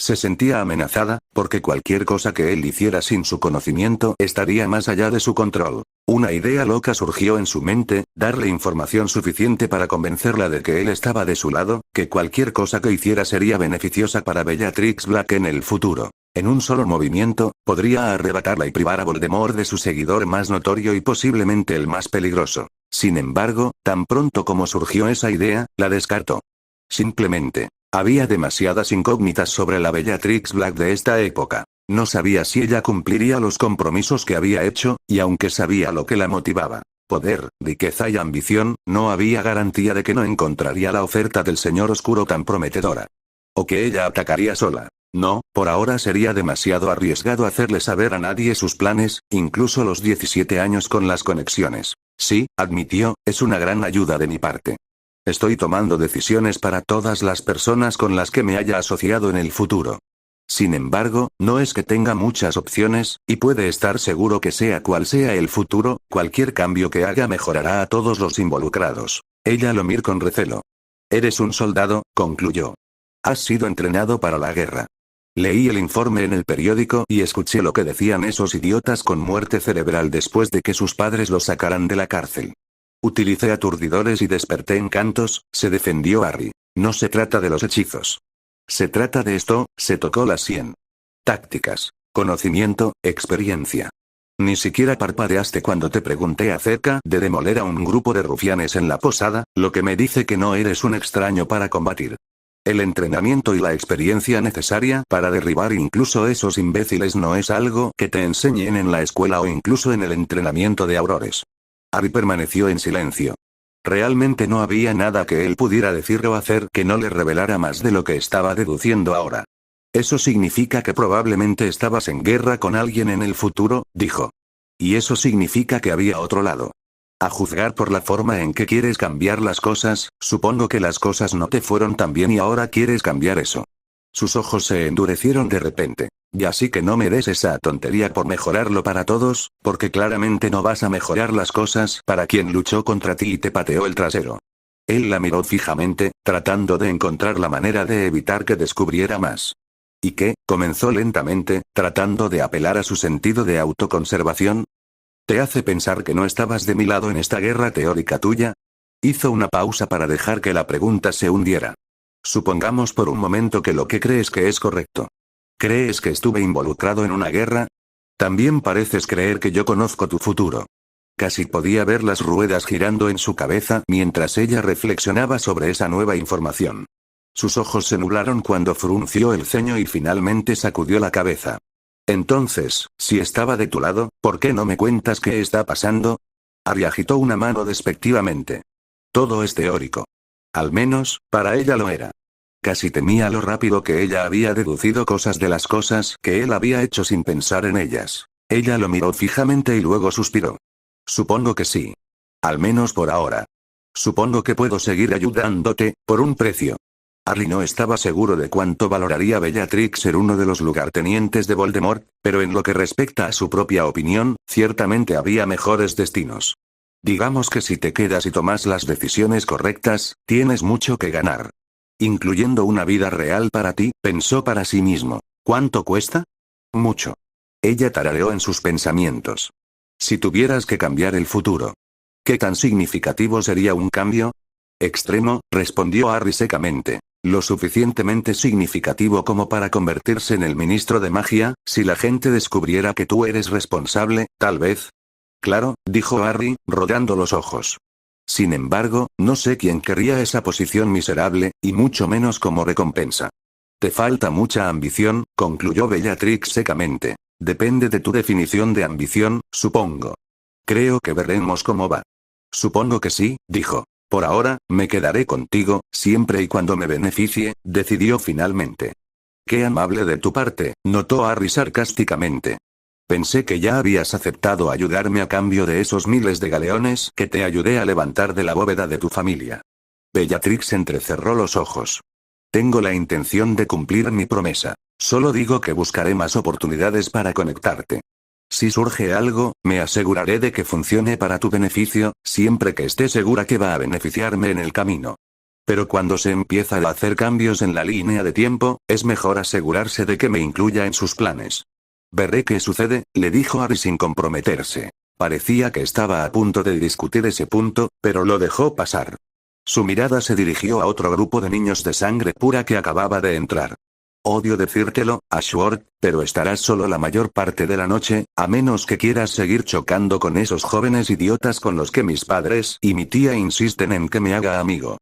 Se sentía amenazada, porque cualquier cosa que él hiciera sin su conocimiento estaría más allá de su control. Una idea loca surgió en su mente, darle información suficiente para convencerla de que él estaba de su lado, que cualquier cosa que hiciera sería beneficiosa para Bellatrix Black en el futuro. En un solo movimiento, podría arrebatarla y privar a Voldemort de su seguidor más notorio y posiblemente el más peligroso. Sin embargo, tan pronto como surgió esa idea, la descartó. Simplemente, había demasiadas incógnitas sobre la Bellatrix Black de esta época. No sabía si ella cumpliría los compromisos que había hecho, y aunque sabía lo que la motivaba, poder, riqueza y ambición, no había garantía de que no encontraría la oferta del Señor Oscuro tan prometedora. O que ella atacaría sola. No, por ahora sería demasiado arriesgado hacerle saber a nadie sus planes, incluso los 17 años con las conexiones. Sí, admitió, es una gran ayuda de mi parte. Estoy tomando decisiones para todas las personas con las que me haya asociado en el futuro. Sin embargo, no es que tenga muchas opciones, y puede estar seguro que sea cual sea el futuro, cualquier cambio que haga mejorará a todos los involucrados. Ella lo miró con recelo. Eres un soldado, concluyó. Has sido entrenado para la guerra. Leí el informe en el periódico y escuché lo que decían esos idiotas con muerte cerebral después de que sus padres los sacaran de la cárcel. Utilicé aturdidores y desperté encantos, se defendió Harry. No se trata de los hechizos. Se trata de esto, se tocó la sien. Tácticas, conocimiento, experiencia. Ni siquiera parpadeaste cuando te pregunté acerca de demoler a un grupo de rufianes en la posada, lo que me dice que no eres un extraño para combatir. El entrenamiento y la experiencia necesaria para derribar incluso esos imbéciles no es algo que te enseñen en la escuela o incluso en el entrenamiento de aurores. Harry permaneció en silencio. Realmente no había nada que él pudiera decir o hacer que no le revelara más de lo que estaba deduciendo ahora. Eso significa que probablemente estabas en guerra con alguien en el futuro, dijo. Y eso significa que había otro lado. A juzgar por la forma en que quieres cambiar las cosas, supongo que las cosas no te fueron tan bien y ahora quieres cambiar eso. Sus ojos se endurecieron de repente. Y así que no me des esa tontería por mejorarlo para todos, porque claramente no vas a mejorar las cosas para quien luchó contra ti y te pateó el trasero. Él la miró fijamente, tratando de encontrar la manera de evitar que descubriera más. ¿Y qué? Comenzó lentamente, tratando de apelar a su sentido de autoconservación. ¿Te hace pensar que no estabas de mi lado en esta guerra teórica tuya? Hizo una pausa para dejar que la pregunta se hundiera. Supongamos por un momento que lo que crees que es correcto. ¿Crees que estuve involucrado en una guerra? También pareces creer que yo conozco tu futuro. Casi podía ver las ruedas girando en su cabeza mientras ella reflexionaba sobre esa nueva información. Sus ojos se nublaron cuando frunció el ceño y finalmente sacudió la cabeza. Entonces, si estaba de tu lado, ¿por qué no me cuentas qué está pasando? Harry agitó una mano despectivamente. Todo es teórico. Al menos, para ella lo era. Casi temía lo rápido que ella había deducido cosas de las cosas que él había hecho sin pensar en ellas. Ella lo miró fijamente y luego suspiró. Supongo que sí. Al menos por ahora. Supongo que puedo seguir ayudándote, por un precio. Harry no estaba seguro de cuánto valoraría Bellatrix ser uno de los lugartenientes de Voldemort, pero en lo que respecta a su propia opinión, ciertamente había mejores destinos. Digamos que si te quedas y tomas las decisiones correctas, tienes mucho que ganar. Incluyendo una vida real para ti, pensó para sí mismo. ¿Cuánto cuesta? Mucho. Ella tarareó en sus pensamientos. Si tuvieras que cambiar el futuro. ¿Qué tan significativo sería un cambio? Extremo, respondió Harry secamente. Lo suficientemente significativo como para convertirse en el ministro de magia, si la gente descubriera que tú eres responsable, tal vez. Claro, dijo Harry, rodando los ojos. Sin embargo, no sé quién querría esa posición miserable, y mucho menos como recompensa. Te falta mucha ambición, concluyó Bellatrix secamente. Depende de tu definición de ambición, supongo. Creo que veremos cómo va. Supongo que sí, dijo. Por ahora, me quedaré contigo, siempre y cuando me beneficie, decidió finalmente. Qué amable de tu parte, notó Harry sarcásticamente. Pensé que ya habías aceptado ayudarme a cambio de esos miles de galeones que te ayudé a levantar de la bóveda de tu familia. Bellatrix entrecerró los ojos. Tengo la intención de cumplir mi promesa. Solo digo que buscaré más oportunidades para conectarte. Si surge algo, me aseguraré de que funcione para tu beneficio, siempre que esté segura que va a beneficiarme en el camino. Pero cuando se empieza a hacer cambios en la línea de tiempo, es mejor asegurarse de que me incluya en sus planes. Veré qué sucede, le dijo Harry sin comprometerse. Parecía que estaba a punto de discutir ese punto, pero lo dejó pasar. Su mirada se dirigió a otro grupo de niños de sangre pura que acababa de entrar. Odio decírtelo, Ashworth, pero estarás solo la mayor parte de la noche, a menos que quieras seguir chocando con esos jóvenes idiotas con los que mis padres y mi tía insisten en que me haga amigo.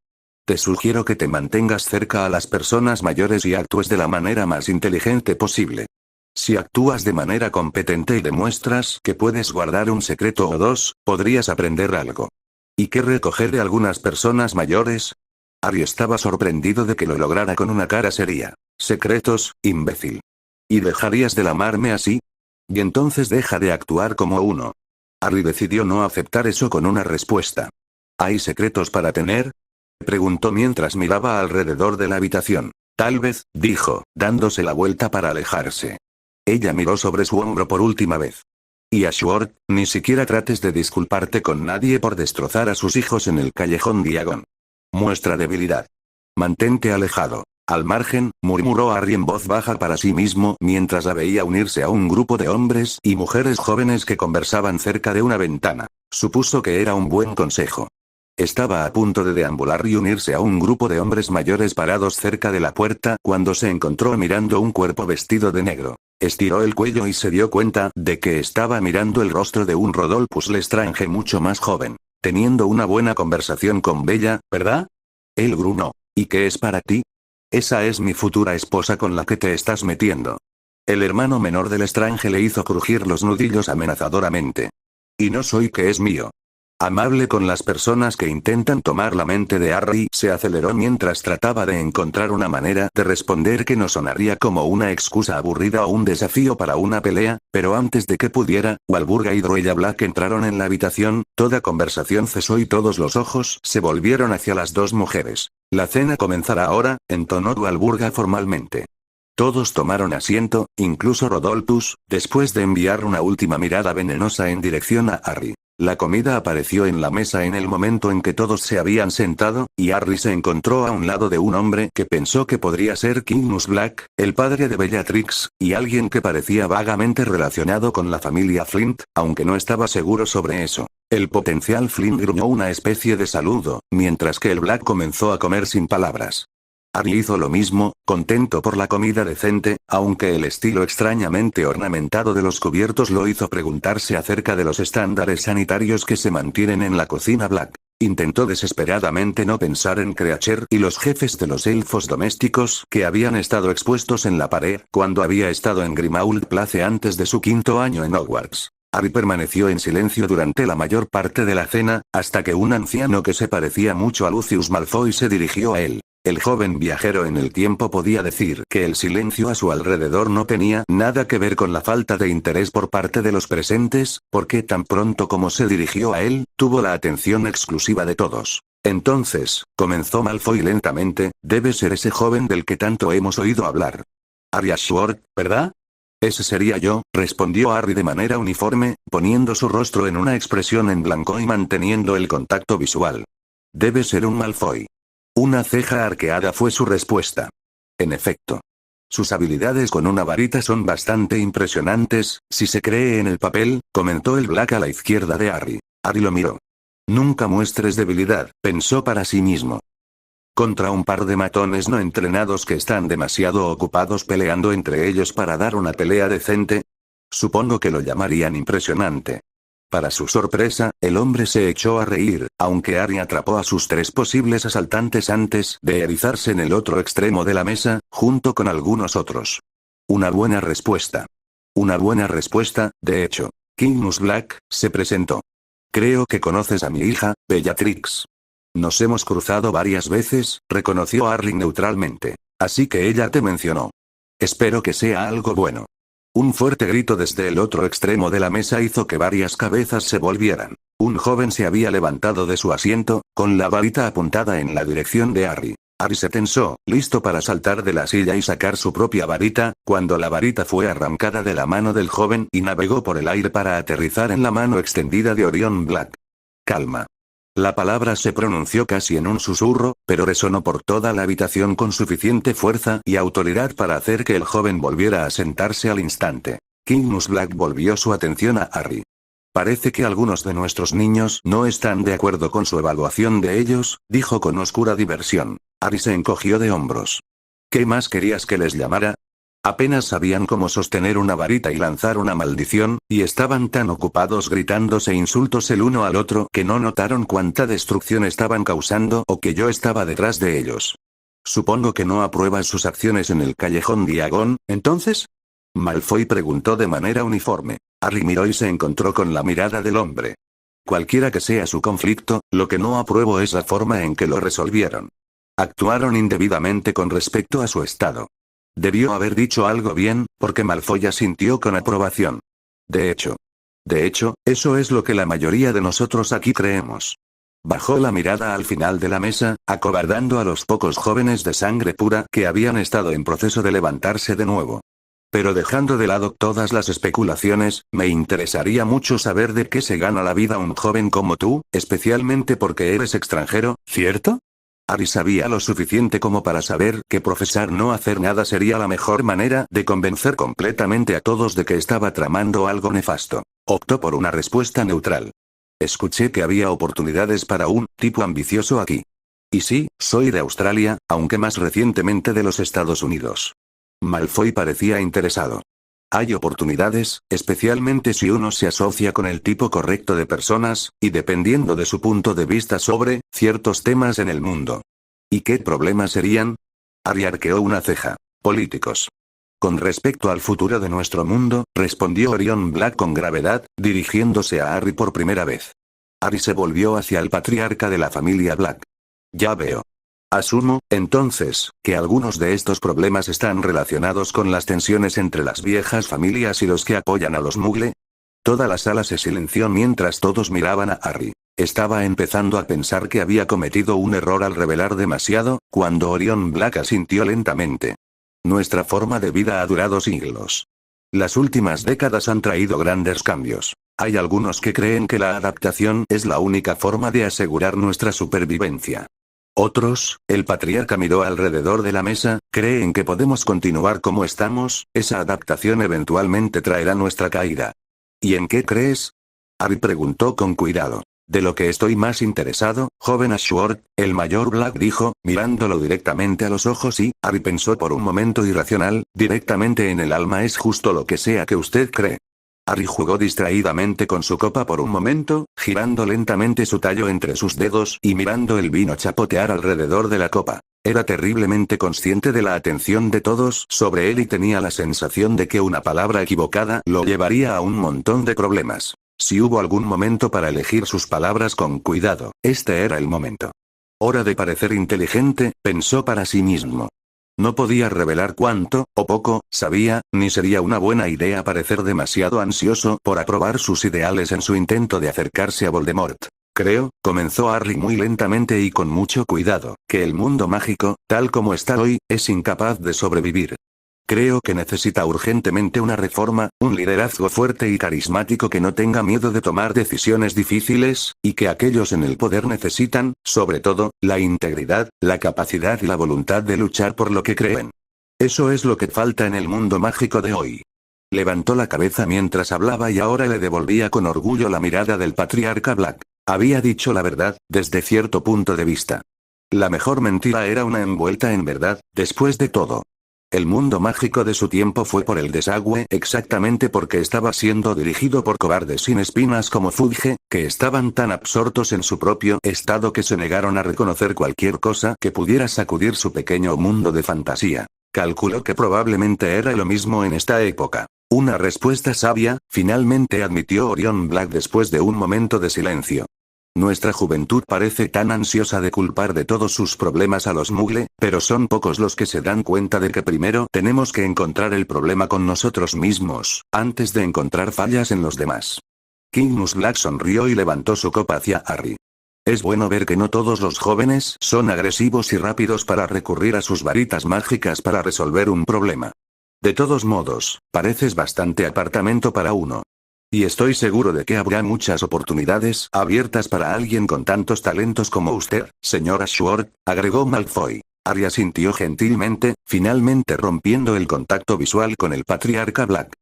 Te sugiero que te mantengas cerca a las personas mayores y actúes de la manera más inteligente posible. Si actúas de manera competente y demuestras que puedes guardar un secreto o dos, podrías aprender algo. ¿Y qué recoger de algunas personas mayores? Harry estaba sorprendido de que lo lograra con una cara seria. Secretos, imbécil. ¿Y dejarías de lamarme así? Y entonces deja de actuar como uno. Harry decidió no aceptar eso con una respuesta. ¿Hay secretos para tener? Preguntó mientras miraba alrededor de la habitación. Tal vez, dijo, dándose la vuelta para alejarse. Ella miró sobre su hombro por última vez. Y Ashworth, ni siquiera trates de disculparte con nadie por destrozar a sus hijos en el callejón Diagon. Muestra debilidad. Mantente alejado. Al margen, murmuró Harry en voz baja para sí mismo mientras la veía unirse a un grupo de hombres y mujeres jóvenes que conversaban cerca de una ventana. Supuso que era un buen consejo. Estaba a punto de deambular y unirse a un grupo de hombres mayores parados cerca de la puerta cuando se encontró mirando un cuerpo vestido de negro. Estiró el cuello y se dio cuenta de que estaba mirando el rostro de un Rodolphus Lestrange mucho más joven, teniendo una buena conversación con Bella, ¿verdad? Él gruñó. ¿Y qué es para ti? Esa es mi futura esposa con la que te estás metiendo. El hermano menor del Lestrange le hizo crujir los nudillos amenazadoramente. Y no soy que es mío. Amable con las personas que intentan tomar la mente de Harry, se aceleró mientras trataba de encontrar una manera de responder que no sonaría como una excusa aburrida o un desafío para una pelea, pero antes de que pudiera, Walburga y Druella Black entraron en la habitación, toda conversación cesó y todos los ojos se volvieron hacia las dos mujeres. La cena comenzará ahora, entonó Walburga formalmente. Todos tomaron asiento, incluso Rodolphus, después de enviar una última mirada venenosa en dirección a Harry. La comida apareció en la mesa en el momento en que todos se habían sentado, y Harry se encontró a un lado de un hombre que pensó que podría ser Kingus Black, el padre de Bellatrix, y alguien que parecía vagamente relacionado con la familia Flint, aunque no estaba seguro sobre eso. El potencial Flint gruñó una especie de saludo, mientras que el Black comenzó a comer sin palabras. Harry hizo lo mismo, contento por la comida decente, aunque el estilo extrañamente ornamentado de los cubiertos lo hizo preguntarse acerca de los estándares sanitarios que se mantienen en la cocina Black. Intentó desesperadamente no pensar en Creature y los jefes de los elfos domésticos que habían estado expuestos en la pared cuando había estado en Grimmauld Place antes de su 5º año en Hogwarts. Harry permaneció en silencio durante la mayor parte de la cena, hasta que un anciano que se parecía mucho a Lucius Malfoy se dirigió a él. El joven viajero en el tiempo podía decir que el silencio a su alrededor no tenía nada que ver con la falta de interés por parte de los presentes, porque tan pronto como se dirigió a él, tuvo la atención exclusiva de todos. Entonces, comenzó Malfoy lentamente, debe ser ese joven del que tanto hemos oído hablar. Harry Ashworth, ¿verdad? Ese sería yo, respondió Harry de manera uniforme, poniendo su rostro en una expresión en blanco y manteniendo el contacto visual. Debe ser un Malfoy. Una ceja arqueada fue su respuesta. En efecto. Sus habilidades con una varita son bastante impresionantes, si se cree en el papel, comentó el Black a la izquierda de Harry. Harry lo miró. Nunca muestres debilidad, pensó para sí mismo. Contra un par de matones no entrenados que están demasiado ocupados peleando entre ellos para dar una pelea decente. Supongo que lo llamarían impresionante. Para su sorpresa, el hombre se echó a reír, aunque Harry atrapó a sus 3 posibles asaltantes antes de erizarse en el otro extremo de la mesa, junto con algunos otros. Una buena respuesta. Una buena respuesta, de hecho. Kingus Black se presentó. Creo que conoces a mi hija, Bellatrix. Nos hemos cruzado varias veces, reconoció Harry neutralmente. Así que ella te mencionó. Espero que sea algo bueno. Un fuerte grito desde el otro extremo de la mesa hizo que varias cabezas se volvieran. Un joven se había levantado de su asiento, con la varita apuntada en la dirección de Harry. Harry se tensó, listo para saltar de la silla y sacar su propia varita, cuando la varita fue arrancada de la mano del joven y navegó por el aire para aterrizar en la mano extendida de Orion Black. Calma. La palabra se pronunció casi en un susurro, pero resonó por toda la habitación con suficiente fuerza y autoridad para hacer que el joven volviera a sentarse al instante. Kingmus Black volvió su atención a Harry. Parece que algunos de nuestros niños no están de acuerdo con su evaluación de ellos, dijo con oscura diversión. Harry se encogió de hombros. ¿Qué más querías que les llamara? Apenas sabían cómo sostener una varita y lanzar una maldición, y estaban tan ocupados gritándose insultos el uno al otro que no notaron cuánta destrucción estaban causando o que yo estaba detrás de ellos. Supongo que no apruebas sus acciones en el callejón Diagon, ¿entonces? Malfoy preguntó de manera uniforme. Harry miró y se encontró con la mirada del hombre. Cualquiera que sea su conflicto, lo que no apruebo es la forma en que lo resolvieron. Actuaron indebidamente con respecto a su estado. Debió haber dicho algo bien, porque Malfoy asintió con aprobación. De hecho, eso es lo que la mayoría de nosotros aquí creemos. Bajó la mirada al final de la mesa, acobardando a los pocos jóvenes de sangre pura que habían estado en proceso de levantarse de nuevo. Pero dejando de lado todas las especulaciones, me interesaría mucho saber de qué se gana la vida un joven como tú, especialmente porque eres extranjero, ¿cierto? Harry sabía lo suficiente como para saber que profesar no hacer nada sería la mejor manera de convencer completamente a todos de que estaba tramando algo nefasto. Optó por una respuesta neutral. Escuché que había oportunidades para un tipo ambicioso aquí. Y sí, soy de Australia, aunque más recientemente de los Estados Unidos. Malfoy parecía interesado. Hay oportunidades, especialmente si uno se asocia con el tipo correcto de personas, y dependiendo de su punto de vista sobre ciertos temas en el mundo. ¿Y qué problemas serían? Harry arqueó una ceja. Políticos. Con respecto al futuro de nuestro mundo, respondió Orion Black con gravedad, dirigiéndose a Harry por primera vez. Harry se volvió hacia el patriarca de la familia Black. Ya veo. Asumo, entonces, que algunos de estos problemas están relacionados con las tensiones entre las viejas familias y los que apoyan a los Muggle. Toda la sala se silenció mientras todos miraban a Harry. Estaba empezando a pensar que había cometido un error al revelar demasiado, cuando Orion Black asintió lentamente. Nuestra forma de vida ha durado siglos. Las últimas décadas han traído grandes cambios. Hay algunos que creen que la adaptación es la única forma de asegurar nuestra supervivencia. Otros, el patriarca miró alrededor de la mesa, creen que podemos continuar como estamos, esa adaptación eventualmente traerá nuestra caída. ¿Y en qué crees? Harry preguntó con cuidado. De lo que estoy más interesado, joven Ashworth, el mayor Black dijo, mirándolo directamente a los ojos y, Harry pensó por un momento irracional, directamente en el alma es justo lo que sea que usted cree. Harry jugó distraídamente con su copa por un momento, girando lentamente su tallo entre sus dedos y mirando el vino chapotear alrededor de la copa. Era terriblemente consciente de la atención de todos sobre él y tenía la sensación de que una palabra equivocada lo llevaría a un montón de problemas. Si hubo algún momento para elegir sus palabras con cuidado, este era el momento. Hora de parecer inteligente, pensó para sí mismo. No podía revelar cuánto, o poco, sabía, ni sería una buena idea parecer demasiado ansioso por aprobar sus ideales en su intento de acercarse a Voldemort. Creo, comenzó Harry muy lentamente y con mucho cuidado, que el mundo mágico, tal como está hoy, es incapaz de sobrevivir. Creo que necesita urgentemente una reforma, un liderazgo fuerte y carismático que no tenga miedo de tomar decisiones difíciles, y que aquellos en el poder necesitan, sobre todo, la integridad, la capacidad y la voluntad de luchar por lo que creen. Eso es lo que falta en el mundo mágico de hoy. Levantó la cabeza mientras hablaba y ahora le devolvía con orgullo la mirada del patriarca Black. Había dicho la verdad, desde cierto punto de vista. La mejor mentira era una envuelta en verdad, después de todo. El mundo mágico de su tiempo fue por el desagüe exactamente porque estaba siendo dirigido por cobardes sin espinas como Fudge, que estaban tan absortos en su propio estado que se negaron a reconocer cualquier cosa que pudiera sacudir su pequeño mundo de fantasía. Calculó que probablemente era lo mismo en esta época. Una respuesta sabia, finalmente admitió Orion Black después de un momento de silencio. Nuestra juventud parece tan ansiosa de culpar de todos sus problemas a los Muggle, pero son pocos los que se dan cuenta de que primero tenemos que encontrar el problema con nosotros mismos, antes de encontrar fallas en los demás. Kingmus Black sonrió y levantó su copa hacia Harry. Es bueno ver que no todos los jóvenes son agresivos y rápidos para recurrir a sus varitas mágicas para resolver un problema. De todos modos, pareces bastante apartamento para uno. Y estoy seguro de que habrá muchas oportunidades abiertas para alguien con tantos talentos como usted, señora Schwartz, agregó Malfoy. Harry asintió gentilmente, finalmente rompiendo el contacto visual con el patriarca Black.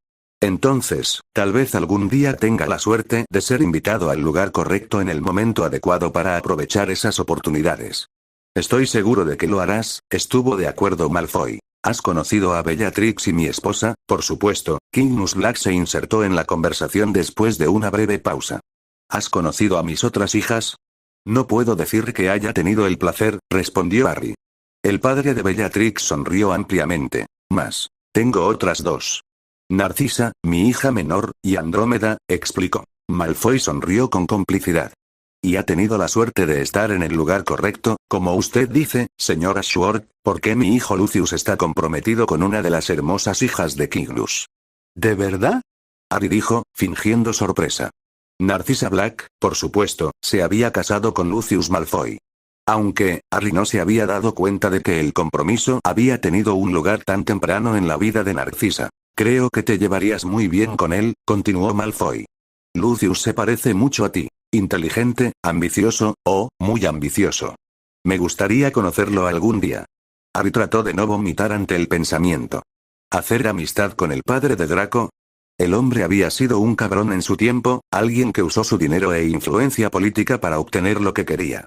Entonces, tal vez algún día tenga la suerte de ser invitado al lugar correcto en el momento adecuado para aprovechar esas oportunidades. Estoy seguro de que lo harás, estuvo de acuerdo Malfoy. ¿Has conocido a Bellatrix y mi esposa? Por supuesto, Kingmus Black se insertó en la conversación después de una breve pausa. ¿Has conocido a mis otras hijas? No puedo decir que haya tenido el placer, respondió Harry. El padre de Bellatrix sonrió ampliamente. Más. Tengo otras dos. Narcisa, mi hija menor, y Andrómeda, explicó. Malfoy sonrió con complicidad. Y ha tenido la suerte de estar en el lugar correcto, como usted dice, señora Schwartz, porque mi hijo Lucius está comprometido con una de las hermosas hijas de Kingsley. ¿De verdad? Harry dijo, fingiendo sorpresa. Narcisa Black, por supuesto, se había casado con Lucius Malfoy. Aunque, Harry no se había dado cuenta de que el compromiso había tenido un lugar tan temprano en la vida de Narcisa. Creo que te llevarías muy bien con él, continuó Malfoy. Lucius se parece mucho a ti. Inteligente, ambicioso, muy ambicioso. Me gustaría conocerlo algún día. Harry trató de no vomitar ante el pensamiento. ¿Hacer amistad con el padre de Draco? El hombre había sido un cabrón en su tiempo, alguien que usó su dinero e influencia política para obtener lo que quería.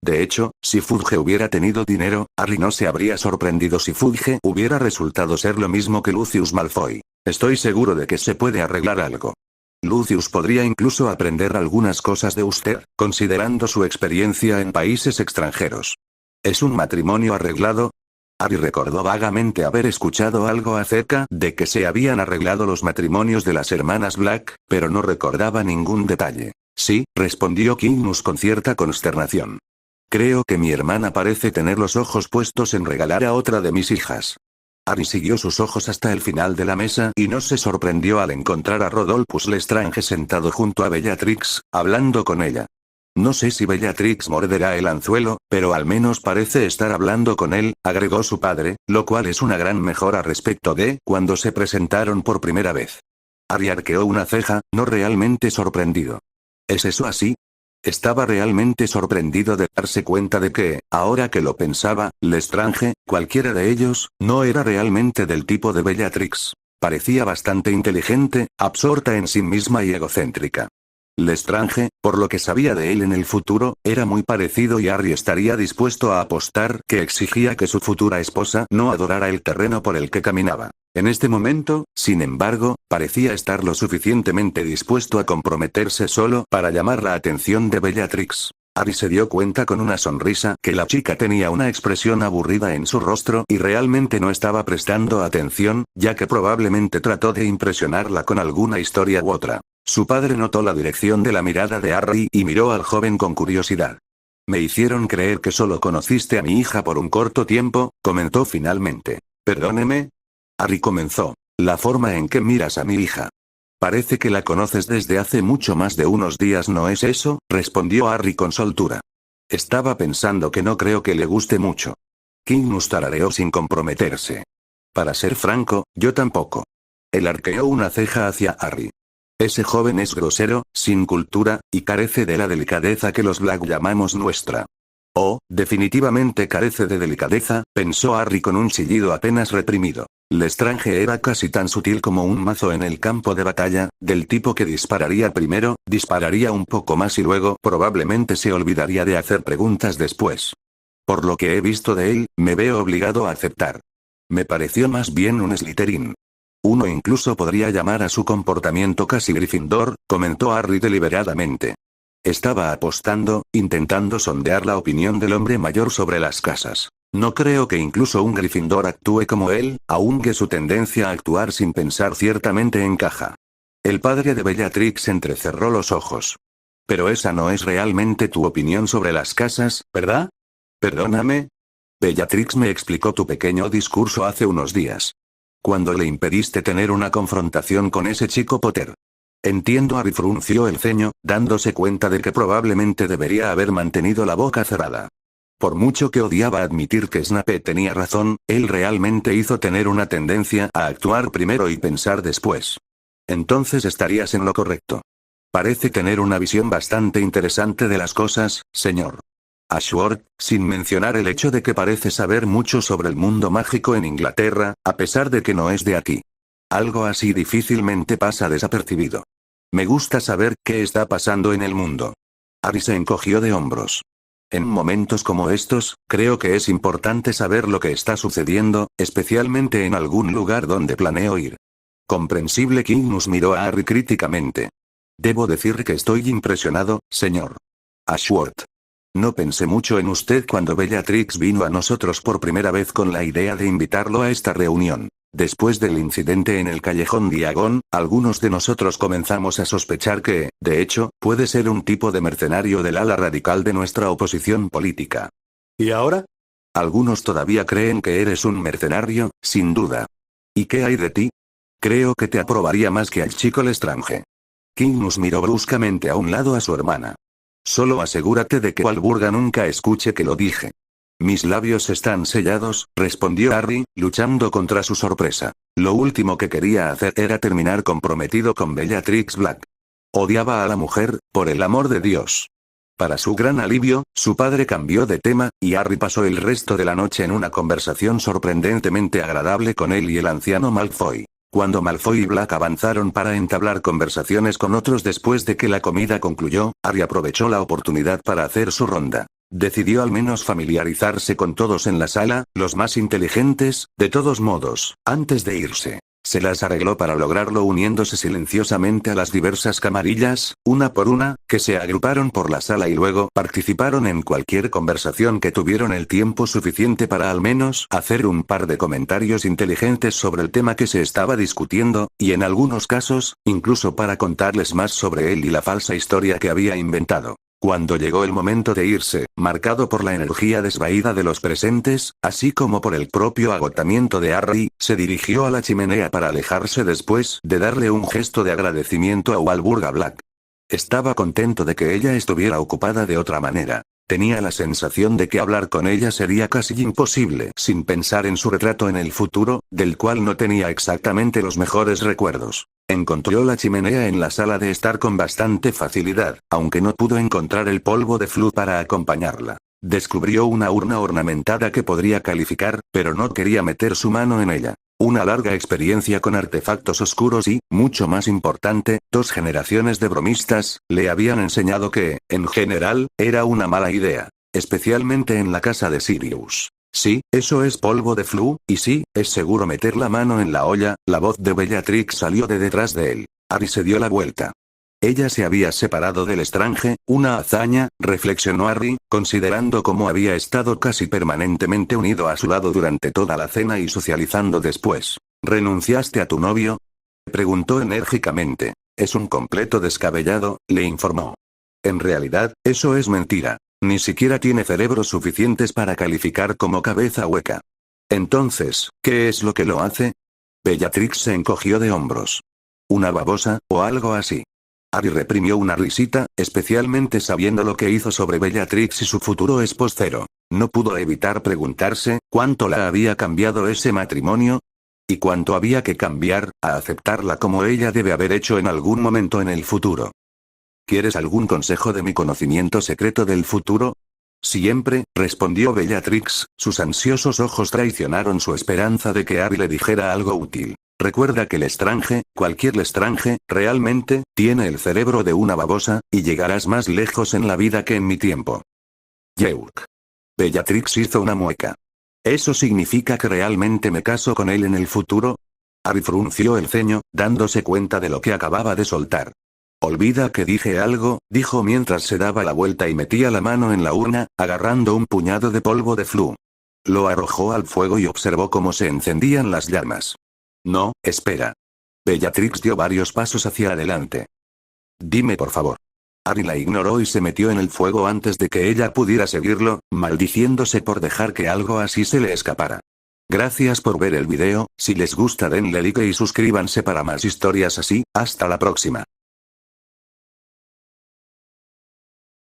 De hecho, si Fudge hubiera tenido dinero, Harry no se habría sorprendido si Fudge hubiera resultado ser lo mismo que Lucius Malfoy. Estoy seguro de que se puede arreglar algo. Lucius podría incluso aprender algunas cosas de usted, considerando su experiencia en países extranjeros. ¿Es un matrimonio arreglado? Harry recordó vagamente haber escuchado algo acerca de que se habían arreglado los matrimonios de las hermanas Black, pero no recordaba ningún detalle. Sí, respondió Kingsley con cierta consternación. Creo que mi hermana parece tener los ojos puestos en regalar a otra de mis hijas. Harry siguió sus ojos hasta el final de la mesa y no se sorprendió al encontrar a Rodolphus Lestrange sentado junto a Bellatrix, hablando con ella. No sé si Bellatrix morderá el anzuelo, pero al menos parece estar hablando con él, agregó su padre, lo cual es una gran mejora respecto de cuando se presentaron por primera vez. Harry arqueó una ceja, no realmente sorprendido. ¿Es eso así? Estaba realmente sorprendido de darse cuenta de que, ahora que lo pensaba, Lestrange, cualquiera de ellos, no era realmente del tipo de Bellatrix. Parecía bastante inteligente, absorta en sí misma y egocéntrica. Lestrange, por lo que sabía de él en el futuro, era muy parecido y Harry estaría dispuesto a apostar que exigía que su futura esposa no adorara el terreno por el que caminaba. En este momento, sin embargo, parecía estar lo suficientemente dispuesto a comprometerse solo para llamar la atención de Bellatrix. Harry se dio cuenta con una sonrisa que la chica tenía una expresión aburrida en su rostro y realmente no estaba prestando atención, ya que probablemente trató de impresionarla con alguna historia u otra. Su padre notó la dirección de la mirada de Harry y miró al joven con curiosidad. Me hicieron creer que solo conociste a mi hija por un corto tiempo, comentó finalmente. Perdóneme. Harry comenzó. La forma en que miras a mi hija. Parece que la conoces desde hace mucho más de unos días, ¿no es eso? Respondió Harry con soltura. Estaba pensando que no creo que le guste mucho. Kingsley tarareó sin comprometerse. Para ser franco, yo tampoco. Él arqueó una ceja hacia Harry. Ese joven es grosero, sin cultura, y carece de la delicadeza que los Black llamamos nuestra. Oh, definitivamente carece de delicadeza, pensó Harry con un chillido apenas reprimido. Lestrange era casi tan sutil como un mazo en el campo de batalla, del tipo que dispararía primero, dispararía un poco más y luego probablemente se olvidaría de hacer preguntas después. Por lo que he visto de él, me veo obligado a aceptar. Me pareció más bien un Slytherin. Uno incluso podría llamar a su comportamiento casi Gryffindor, comentó Harry deliberadamente. Estaba apostando, intentando sondear la opinión del hombre mayor sobre las casas. No creo que incluso un Gryffindor actúe como él, aunque su tendencia a actuar sin pensar ciertamente encaja. El padre de Bellatrix entrecerró los ojos. Pero esa no es realmente tu opinión sobre las casas, ¿verdad? Perdóname. Bellatrix me explicó tu pequeño discurso hace unos días. Cuando le impediste tener una confrontación con ese chico Potter. Entiendo. Harry frunció el ceño, dándose cuenta de que probablemente debería haber mantenido la boca cerrada. Por mucho que odiaba admitir que Snape tenía razón, él realmente hizo tener una tendencia a actuar primero y pensar después. Entonces estarías en lo correcto. Parece tener una visión bastante interesante de las cosas, señor Ashworth, sin mencionar el hecho de que parece saber mucho sobre el mundo mágico en Inglaterra, a pesar de que no es de aquí. Algo así difícilmente pasa desapercibido. Me gusta saber qué está pasando en el mundo. Harry se encogió de hombros. En momentos como estos, creo que es importante saber lo que está sucediendo, especialmente en algún lugar donde planeo ir. Comprensible. Quirrell miró a Harry críticamente. Debo decir que estoy impresionado, señor Ashworth. No pensé mucho en usted cuando Bellatrix vino a nosotros por primera vez con la idea de invitarlo a esta reunión. Después del incidente en el callejón Diagon, algunos de nosotros comenzamos a sospechar que, de hecho, puede ser un tipo de mercenario del ala radical de nuestra oposición política. ¿Y ahora? Algunos todavía creen que eres un mercenario, sin duda. ¿Y qué hay de ti? Creo que te aprobaría más que al chico Lestrange. Quirrell miró bruscamente a un lado a su hermana. Solo asegúrate de que Walburga nunca escuche que lo dije. Mis labios están sellados, respondió Harry, luchando contra su sorpresa. Lo último que quería hacer era terminar comprometido con Bellatrix Black. Odiaba a la mujer, por el amor de Dios. Para su gran alivio, su padre cambió de tema, y Harry pasó el resto de la noche en una conversación sorprendentemente agradable con él y el anciano Malfoy. Cuando Malfoy y Black avanzaron para entablar conversaciones con otros después de que la comida concluyó, Harry aprovechó la oportunidad para hacer su ronda. Decidió al menos familiarizarse con todos en la sala, los más inteligentes, de todos modos, antes de irse. Se las arregló para lograrlo uniéndose silenciosamente a las diversas camarillas, una por una, que se agruparon por la sala y luego participaron en cualquier conversación que tuvieron el tiempo suficiente para al menos hacer un par de comentarios inteligentes sobre el tema que se estaba discutiendo, y en algunos casos, incluso para contarles más sobre él y la falsa historia que había inventado. Cuando llegó el momento de irse, marcado por la energía desvaída de los presentes, así como por el propio agotamiento de Harry, se dirigió a la chimenea para alejarse después de darle un gesto de agradecimiento a Walburga Black. Estaba contento de que ella estuviera ocupada de otra manera. Tenía la sensación de que hablar con ella sería casi imposible sin pensar en su retrato en el futuro, del cual no tenía exactamente los mejores recuerdos. Encontró la chimenea en la sala de estar con bastante facilidad, aunque no pudo encontrar el polvo de Flu para acompañarla. Descubrió una urna ornamentada que podría calificar, pero no quería meter su mano en ella. Una larga experiencia con artefactos oscuros y, mucho más importante, 2 generaciones de bromistas, le habían enseñado que, en general, era una mala idea. Especialmente en la casa de Sirius. Sí, eso es polvo de Flu, y sí, es seguro meter la mano en la olla. La voz de Bellatrix salió de detrás de él. Harry se dio la vuelta. Ella se había separado del Lestrange, una hazaña, reflexionó Harry, considerando cómo había estado casi permanentemente unido a su lado durante toda la cena y socializando después. ¿Renunciaste a tu novio?, preguntó enérgicamente. Es un completo descabellado, le informó. En realidad, eso es mentira. Ni siquiera tiene cerebros suficientes para calificar como cabeza hueca. Entonces, ¿qué es lo que lo hace? Bellatrix se encogió de hombros. ¿Una babosa, o algo así? Harry reprimió una risita, especialmente sabiendo lo que hizo sobre Bellatrix y su futuro esposero. No pudo evitar preguntarse, ¿cuánto la había cambiado ese matrimonio? ¿Y cuánto había que cambiar, a aceptarla como ella debe haber hecho en algún momento en el futuro? ¿Quieres algún consejo de mi conocimiento secreto del futuro? Siempre, respondió Bellatrix, sus ansiosos ojos traicionaron su esperanza de que Harry le dijera algo útil. Recuerda que Lestrange, cualquier Lestrange, realmente, tiene el cerebro de una babosa, y llegarás más lejos en la vida que en mi tiempo. Yeuk. Bellatrix hizo una mueca. ¿Eso significa que realmente me caso con él en el futuro? Harry frunció el ceño, dándose cuenta de lo que acababa de soltar. Olvida que dije algo, dijo mientras se daba la vuelta y metía la mano en la urna, agarrando un puñado de polvo de Flu. Lo arrojó al fuego y observó cómo se encendían las llamas. No, espera. Bellatrix dio varios pasos hacia adelante. Dime por favor. Harry la ignoró y se metió en el fuego antes de que ella pudiera seguirlo, maldiciéndose por dejar que algo así se le escapara. Gracias por ver el video, si les gusta denle like y suscríbanse para más historias así, hasta la próxima.